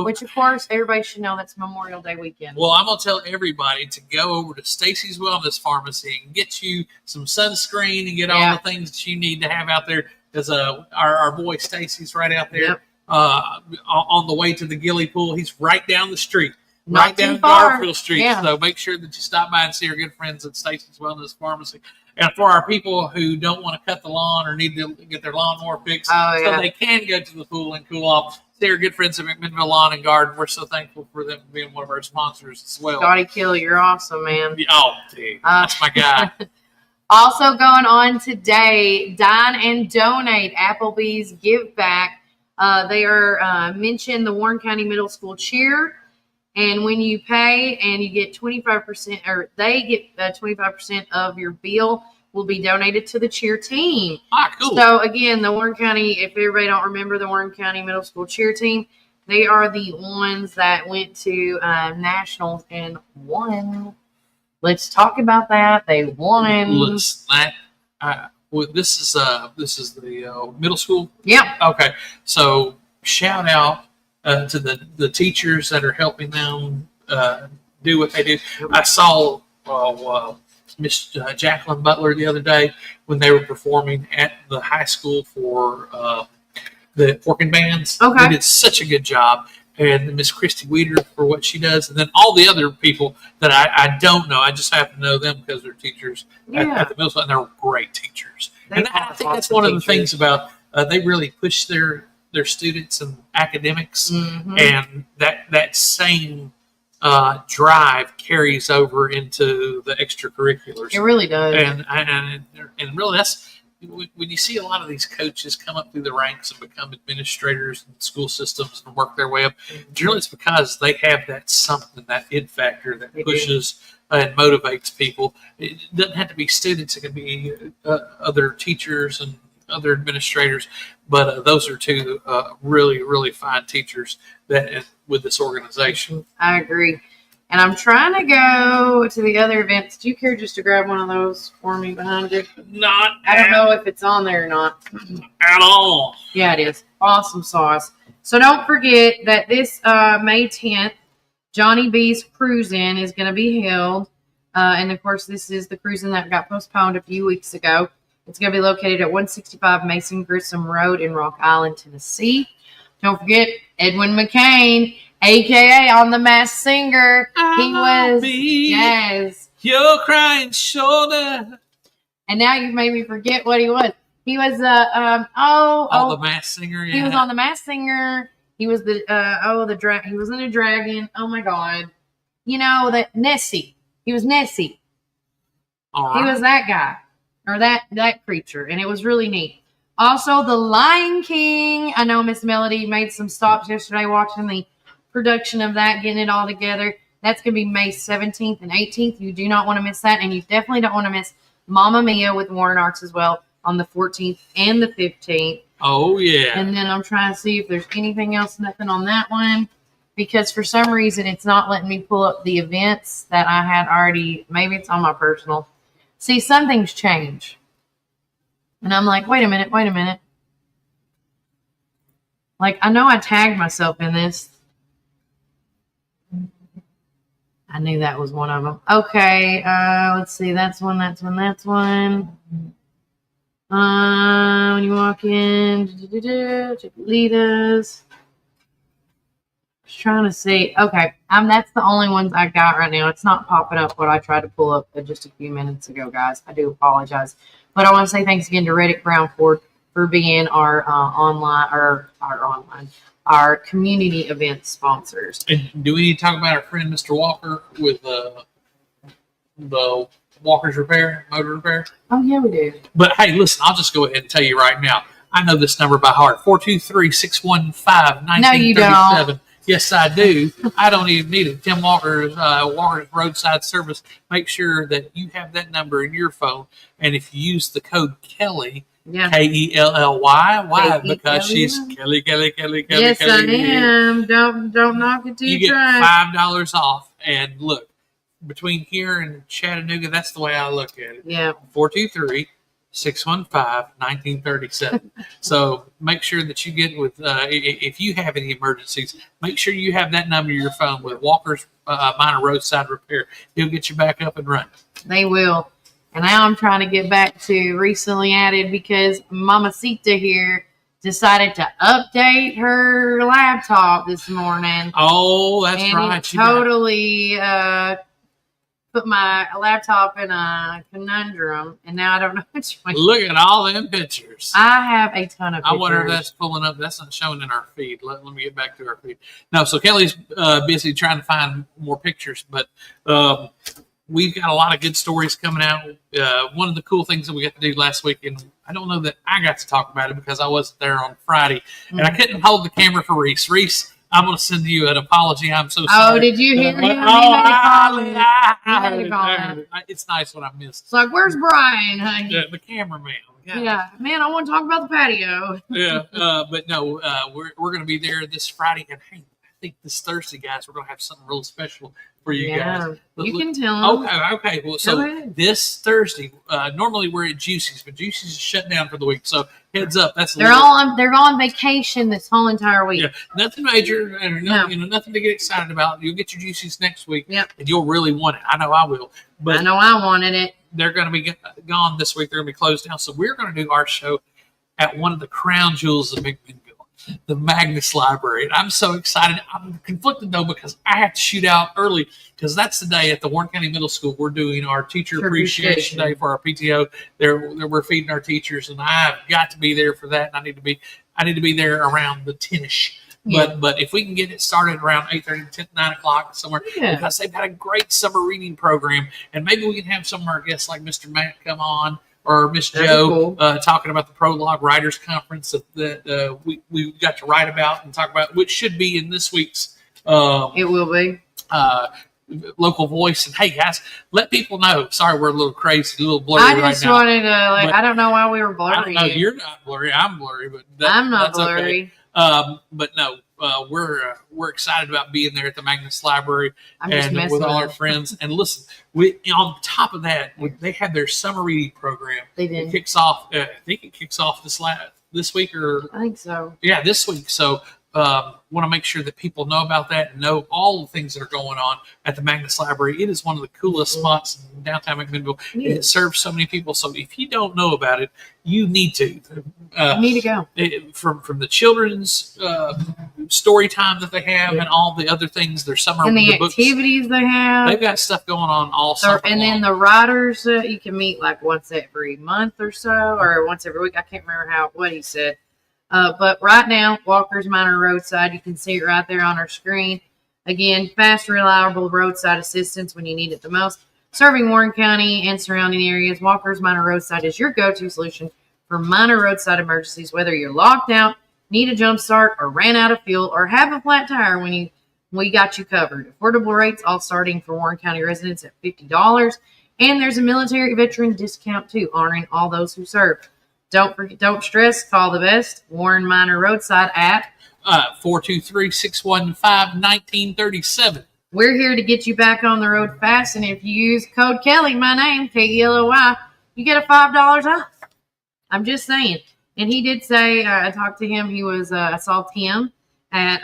Which, of course, everybody should know that's Memorial Day weekend. Well, I'm going to tell everybody to go over to Stacy's Wellness Pharmacy and get you some sunscreen and get all the things that you need to have out there. Because our boy Stacy's right out there on the way to the Gilly Pool. He's right down the street. Right down Garfield Street. Yeah. So make sure that you stop by and see our good friends at Stacy's Wellness Pharmacy. And for our people who don't want to cut the lawn or need to get their lawnmower fixed so they can go to the pool and cool off, see our good friends at McMinnville Lawn and Garden. We're so thankful for them being one of our sponsors as well. Scotty Kill, you're awesome, man. Oh, dude, that's my guy. Also going on today, Dine and Donate, Applebee's Give Back. They are mentioned the Warren County Middle School Cheer. And when you pay and you get 25%, or they get 25% of your bill will be donated to the cheer team. Cool. So again, the Warren County, if everybody don't remember the Warren County Middle School cheer team, they are the ones that went to nationals and won. Let's talk about that. They won. This is the middle school. Yep. Okay. So shout out to the teachers that are helping them do what they do. I saw Miss Jacqueline Butler the other day when they were performing at the high school for the Porkin bands. Okay. They did such a good job. And Miss Christy Weeder for what she does. And then all the other people that I don't know. I just happen to know them because they're teachers at the middle school. And they're great teachers. And I think that's one of the things about they really push their students and academics, and that same drive carries over into the extracurriculars. It really does. And really, that's when you see a lot of these coaches come up through the ranks and become administrators in school systems and work their way up. Generally, it's because they have that something, that it factor that pushes and motivates people. It doesn't have to be students; it can be other teachers and other administrators, but those are two really, really fine teachers that with this organization. I agree. And I'm trying to go to the other events. Do you care just to grab one of those for me behind you? I don't know if it's on there or not. At all. Yeah, it is. Awesome sauce. So don't forget that this May 10th, Johnny B's Cruisin' is going to be held. And, of course, this is the cruising that got postponed a few weeks ago. It's going to be located at 165 Mason Grissom Road in Rock Island, Tennessee. Don't forget Edwin McCain, a.k.a. on The Masked Singer. He was, yes. Your crying shoulder. And now you've made me forget what he was. He was, The Masked Singer, yeah. He was on The Masked Singer. He was he was in a dragon. Oh, my God. You know, that Nessie. He was Nessie. All right. He was that guy. Or that creature, and it was really neat. Also, The Lion King. I know Miss Melody made some stops yesterday watching the production of that, getting it all together. That's going to be May 17th and 18th. You do not want to miss that, and you definitely don't want to miss Mamma Mia with Warren Arts as well on the 14th and the 15th. Oh, yeah. And then I'm trying to see if there's anything else, nothing on that one, because for some reason it's not letting me pull up the events that I had already. Maybe it's on my personal. See, some things change. And I'm like, wait a minute. Like, I know I tagged myself in this. I knew that was one of them. Okay, let's see. That's one. When you walk in, Chiquilitas. Just trying to see. Okay, that's the only ones I got right now. It's not popping up what I tried to pull up just a few minutes ago, guys. I do apologize. But I want to say thanks again to Reddick Brown Ford for being our our community event sponsors. And do we need to talk about our friend Mr. Walker with the Walker's motor repair? Oh yeah, we do. But hey, listen, I'll just go ahead and tell you right now. I know this number by heart. 423-615-1937. No, you don't. Yes, I do. I don't even need it. Tim Walker's roadside service. Make sure that you have that number in your phone. And if you use the code Kelly, Kelly, why? Because she's Kelly. Yes, I am. Don't knock it till you try. You get $5 off. And look, between here and Chattanooga, that's the way I look at it. Yeah. 423-615-1937. So make sure that you get with, if you have any emergencies, make sure you have that number in your phone with Walker's Minor Roadside Repair. He'll get you back up and running. They will. And now I'm trying to get back to recently added because Mamacita here decided to update her laptop this morning. Oh, that's and right. It totally put my laptop in a conundrum, and now I don't know which one. Look at all them pictures. I have a ton of pictures. I wonder if that's pulling up. That's not showing in our feed. Let me get back to our feed. No, so Kelly's busy trying to find more pictures, but we've got a lot of good stories coming out. One of the cool things that we got to do last week, and I don't know that I got to talk about it because I wasn't there on Friday, and I couldn't hold the camera for Reese. Reese, I'm going to send you an apology. I'm so sorry. Oh, did you hear him? It's nice when I missed. It's like, where's Brian, honey? The cameraman. Yeah, man, I want to talk about the patio. But no, we're going to be there this Friday, and hey, I think this Thursday, guys, we're going to have something real special for you guys. You can tell them. Okay. Well, so this Thursday, normally we're at Juicy's, but Juicy's is shut down for the week. So heads up, they're all on vacation this whole entire week. Yeah, nothing major, and nothing to get excited about. You'll get your Juicy's next week, and you'll really want it. I know I will. But I know I wanted it. They're going to be gone this week. They're going to be closed down. So we're going to do our show at one of the crown jewels of McMinnville, the Magnus Library. And I'm so excited. I'm conflicted, though, because I have to shoot out early because that's the day at the Warren County Middle School. We're doing our Teacher Appreciation Day for our PTO. We're feeding our teachers, and I've got to be there for that. And I need to be there around the 10-ish. But if we can get it started around 8:30, 9 o'clock somewhere, because they've got a great summer reading program, and maybe we can have some of our guests like Mr. Matt come on or Miss Joe talking about the Prologue Writers Conference that we got to write about and talk about, which should be in this week's. It will be. Local voice. And hey, guys, let people know. Sorry, we're a little crazy, a little blurry right now. I just wanted to, I don't know why we were blurry. I don't know, you're not blurry. I'm blurry, but I'm not blurry. Okay. But no, we're excited about being there at the Magnus Library and with all our friends. And listen, on top of that, they have their summer reading program. They did. It kicks off. I think it kicks off this week or I think so. Yeah, this week. So. Want to make sure that people know about that and know all the things that are going on at the Magnus Library. It is one of the coolest spots in downtown McMinnville. It serves so many people. So if you don't know about it, you need to. You need to go. From the children's story time that they have and all the other things, their summer and the books. Activities they have. They've got stuff going on all summer and long. then the writers, you can meet like once every month or so, or once every week. I can't remember what he said. But right now, Walker's Minor Roadside, you can see it right there on our screen. Again, fast, reliable roadside assistance when you need it the most. Serving Warren County and surrounding areas, Walker's Minor Roadside is your go-to solution for minor roadside emergencies, whether you're locked out, need a jump start, or ran out of fuel, or have a flat tire we got you covered. Affordable rates, all starting for Warren County residents at $50. And there's a military veteran discount, too, honoring all those who serve. Don't stress. Call the best. Warren Minor Roadside at 423-615-1937. We're here to get you back on the road fast, and if you use code Kelly, my name, Kelly, you get a $5 off. I'm just saying. And he did say, I talked to him. He was, I saw Tim at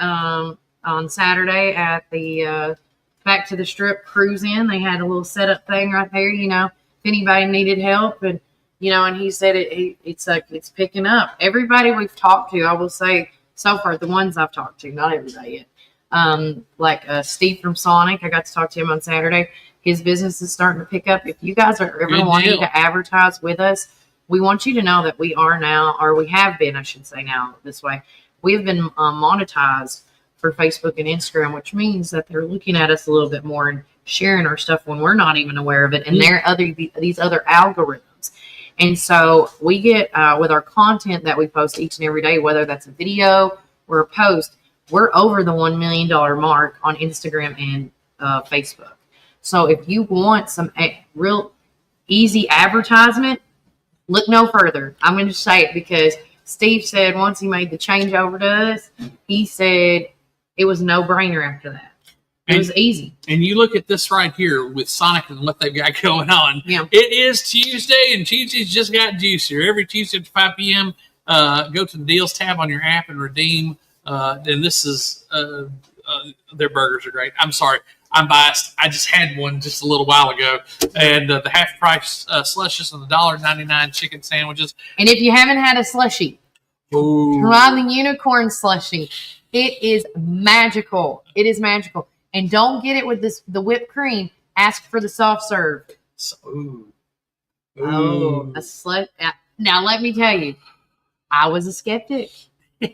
on Saturday at the Back to the Strip cruise in. They had a little setup thing right there, if anybody needed help. And, and he said it's picking up. Everybody we've talked to, I will say, so far, the ones I've talked to, not everybody yet. Like Steve from Sonic, I got to talk to him on Saturday. His business is starting to pick up. If you guys are ever wanting to advertise with us, we want you to know that we are now, or we have been, I should say now this way, we have been monetized for Facebook and Instagram, which means that they're looking at us a little bit more and sharing our stuff when we're not even aware of it. And there are these other algorithms. And so we get, with our content that we post each and every day, whether that's a video or a post, we're over the $1 million mark on Instagram and Facebook. So if you want some real easy advertisement, look no further. I'm going to say it because Steve said once he made the change over to us, he said it was a no-brainer after that. It was easy. And you look at this right here with Sonic and what they've got going on. Yeah. It is Tuesday, and Tuesday's just got juicier. Every Tuesday at 5 p.m., go to the Deals tab on your app and redeem. And this is their burgers are great. I'm sorry. I'm biased. I just had one just a little while ago. And the half-price slushes and the $1.99 chicken sandwiches. And if you haven't had a slushie, try the unicorn slushie. It is magical. It is magical. And don't get it with the whipped cream. Ask for the soft serve. A slush. Now, let me tell you, I was a skeptic. But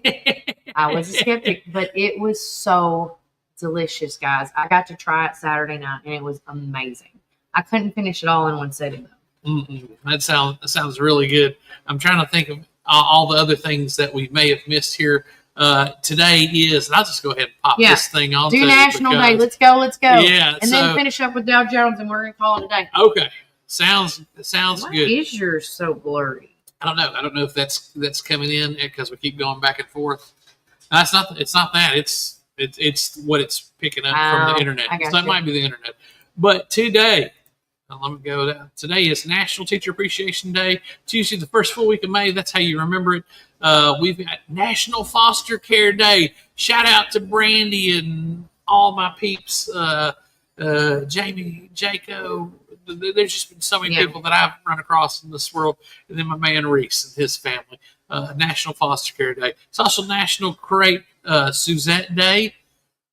it was so delicious, guys. I got to try it Saturday night, and it was amazing. I couldn't finish it all in one sitting, though. That sounds really good. I'm trying to think of all the other things that we may have missed here. Today is, and I'll just go ahead and pop this thing on. Do National Day. Let's go. Yeah. And then finish up with Dow Jones, and we're going to call it a day. Okay. Sounds good. Why is yours so blurry? I don't know if that's coming in because we keep going back and forth. No, it's not that. It's what it's picking up from the internet. So it might be the internet. But today, let me go down. Today is National Teacher Appreciation Day. Tuesday, the first full week of May. That's how you remember it. We've got National Foster Care Day. Shout out to Brandy and all my peeps. Jamie, Jaco. There's just been so many people that I've run across in this world. And then my man Reese and his family. National Foster Care Day. It's also National Create Suzette Day.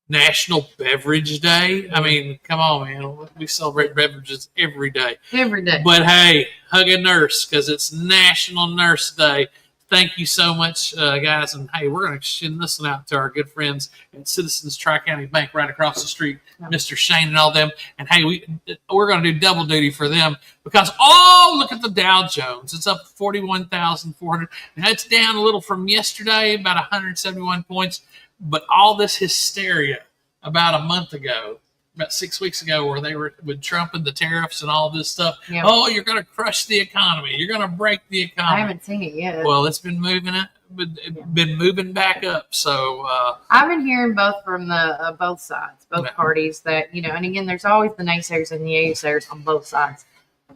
National Beverage Day. I mean, come on, man. We celebrate beverages every day. Every day. But hey, hug a nurse because it's National Nurse Day. Thank you so much, guys. And hey, we're going to send this one out to our good friends at Citizens Tri-County Bank right across the street, Mr. Shane and all them. And hey, we're going to do double duty for them because, look at the Dow Jones. It's up 41,400. Now, it's down a little from yesterday, about 171 points. But all this hysteria about a month ago, about 6 weeks ago, where they were with Trump and the tariffs and all this stuff. Yeah. Oh, you're going to crush the economy. You're going to break the economy. I haven't seen it yet. Well, it's been been moving back up. So I've been hearing both from the both sides, both parties. That and again, there's always the naysayers and the naysayers on both sides.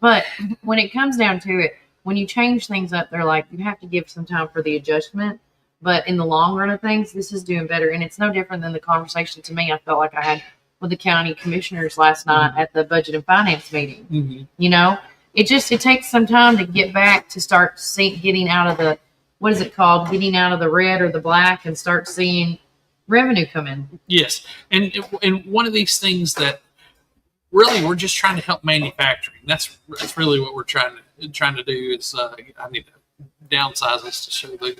But when it comes down to it, when you change things up, they're like you have to give some time for the adjustment. But in the long run of things, this is doing better. And it's no different than the conversation to me I felt like I had with the county commissioners last night at the budget and finance meeting. Mm-hmm. It takes some time to get back to start getting out of the, what is it called? Getting out of the red or the black and start seeing revenue come in. Yes. And one of these things that really we're just trying to help manufacturing. That's really what we're trying to do is I need to downsize this to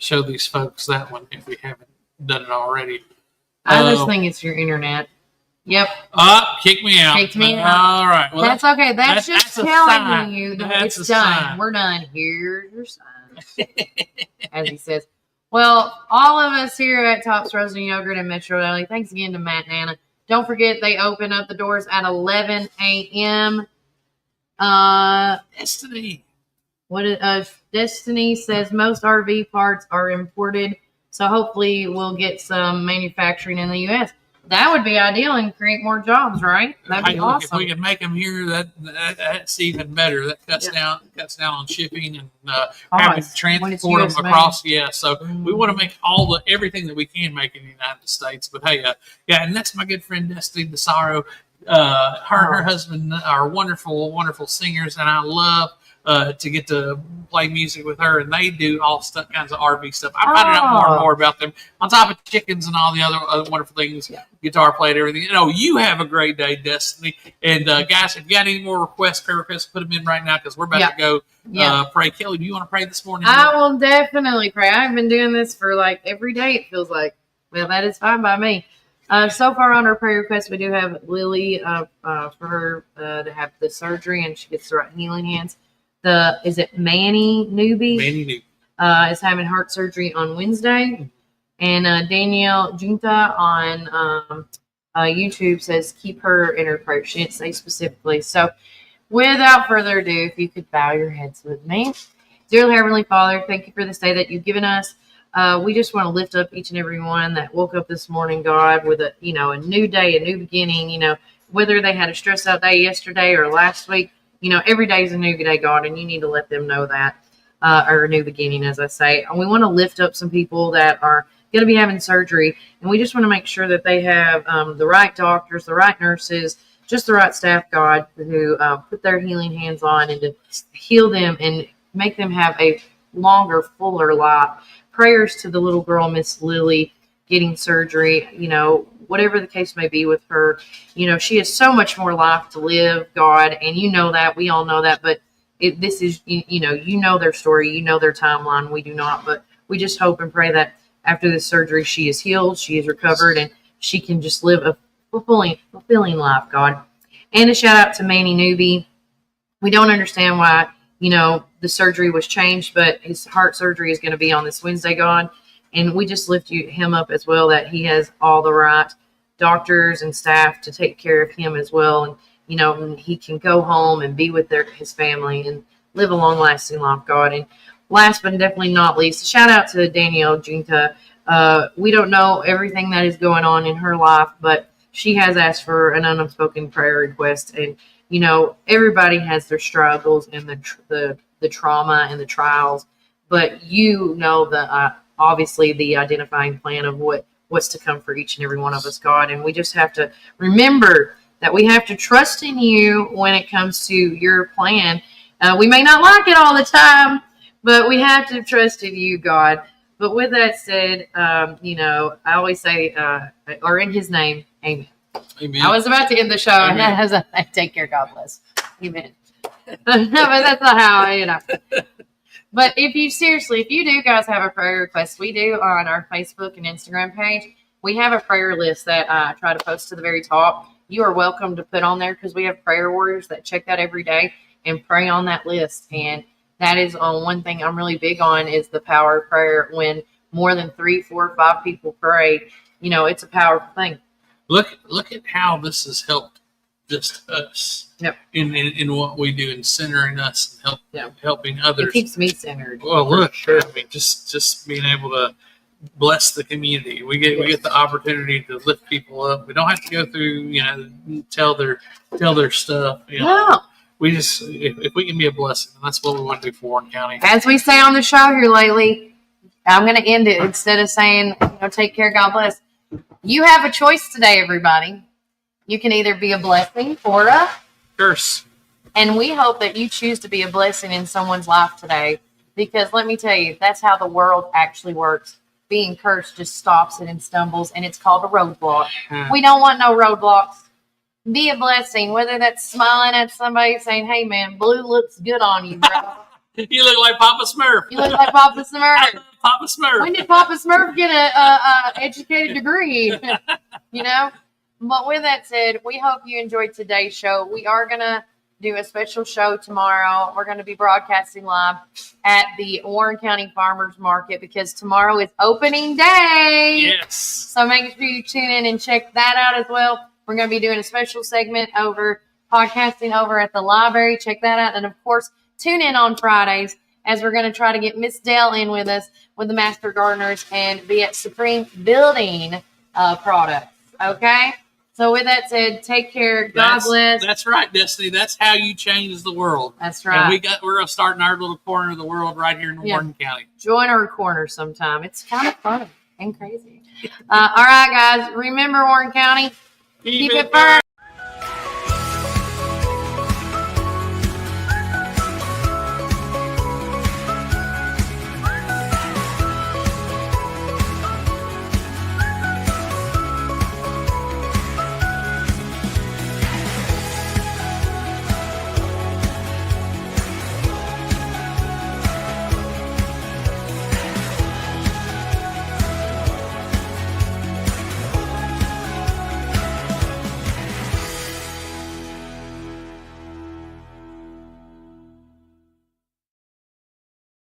show these folks that one if we haven't done it already. I just think it's your internet. Yep. Kick me out. Kicked me out. All right. Well, that's okay. That's just telling you that it's done. Sign. We're done. Here's your sign. As he says. Well, all of us here at Topz Frozen Yogurt and Metro Deli, thanks again to Matt and Anna. Don't forget they open up the doors at 11 a.m. Destiny. Destiny says most RV parts are imported, so hopefully we'll get some manufacturing in the U.S. That would be ideal and create more jobs, right? That'd be Look, if awesome. we can make them here, that's even better. That cuts down on shipping and having to transport them across. Yeah, so we want to make everything that we can make in the United States. But hey, and that's my good friend Destiny DeSaro. Her husband are wonderful, wonderful singers, and I love to get to play music with her, and they do all kinds of RV stuff. I'm finding out more and more about them, on top of chickens and all the other wonderful things, guitar play and everything. You have a great day, Destiny. And guys, if you got any more prayer requests, put them in right now, because we're about to go pray. Kelly, do you want to pray this morning? I will definitely pray. I've been doing this for like every day, it feels like. Well, that is fine by me. So far on our prayer request, we do have Lily for her to have the surgery, and she gets the right healing hands. Is it Manny Newby? Manny Newby is having heart surgery on Wednesday, and Danielle Junta on YouTube says keep her in her prayer. She didn't say specifically. So, without further ado, if you could bow your heads with me, dear Heavenly Father, thank you for this day that you've given us. We just want to lift up each and every one that woke up this morning, God, with a new day, a new beginning. Whether they had a stressed out day yesterday or last week. Every day is a new day, God, and you need to let them know that, or a new beginning, as I say. And we want to lift up some people that are going to be having surgery, and we just want to make sure that they have the right doctors, the right nurses, just the right staff, God, who put their healing hands on and to heal them and make them have a longer, fuller life. Prayers to the little girl, Miss Lily, getting surgery, whatever the case may be with her. She has so much more life to live, God, and you know that. We all know that, but this is, you know their story, you know their timeline. We do not, but we just hope and pray that after this surgery, she is healed, she is recovered, and she can just live a fulfilling life, God. And a shout out to Manny Newby. We don't understand why, the surgery was changed, but his heart surgery is going to be on this Wednesday, God. And we just lift him up as well, that he has all the right doctors and staff to take care of him as well. And, he can go home and be with his family and live a long-lasting life, God. And last but definitely not least, shout out to Danielle Junta. We don't know everything that is going on in her life, but she has asked for an unspoken prayer request. And, everybody has their struggles and the trauma and the trials, but obviously the identifying plan of what's to come for each and every one of us, God. And we just have to remember that we have to trust in you when it comes to your plan. We may not like it all the time, but we have to trust in you, God. But with that said, I always say, or in his name, amen. Amen. I was about to end the show, and that has take care, God bless. Amen. No, but that's not how, But if you do guys have a prayer request, we do on our Facebook and Instagram page. We have a prayer list that I try to post to the very top. You are welcome to put on there, because we have prayer warriors that check that every day and pray on that list. And that is one thing I'm really big on, is the power of prayer. When more than 3, 4, 5 people pray, it's a powerful thing. Look at how this has helped just us in what we do, and centering us and helping others. It keeps me centered. Well, look, sure. I mean, just being able to bless the community. We get the opportunity to lift people up. We don't have to go through, tell their stuff. No. We just, if we can be a blessing, that's what we want to do for Warren County. As we say on the show here lately, I'm going to end it instead of saying, take care, God bless. You have a choice today, everybody. You can either be a blessing or a curse. And we hope that you choose to be a blessing in someone's life today, because let me tell you, that's how the world actually works. Being cursed just stops it and stumbles, and it's called a roadblock. We don't want no roadblocks. Be a blessing, whether that's smiling at somebody saying, hey, man, blue looks good on you, bro. You look like Papa Smurf. You look like Papa Smurf. Papa Smurf. When did Papa Smurf get a educated degree? But with that said, we hope you enjoyed today's show. We are going to do a special show tomorrow. We're going to be broadcasting live at the Warren County Farmers Market, because tomorrow is opening day. Yes. So make sure you tune in and check that out as well. We're going to be doing a special segment podcasting over at the library. Check that out. And of course, tune in on Fridays, as we're going to try to get Miss Dell in with us with the Master Gardeners and be at Supreme Building Products. Okay? So with that said, take care. God bless. That's right, Destiny. That's how you change the world. That's right. And we're going to start in our little corner of the world right here in Warren County. Join our corner sometime. It's kind of fun and crazy. All right, guys. Remember, Warren County, keep it firm.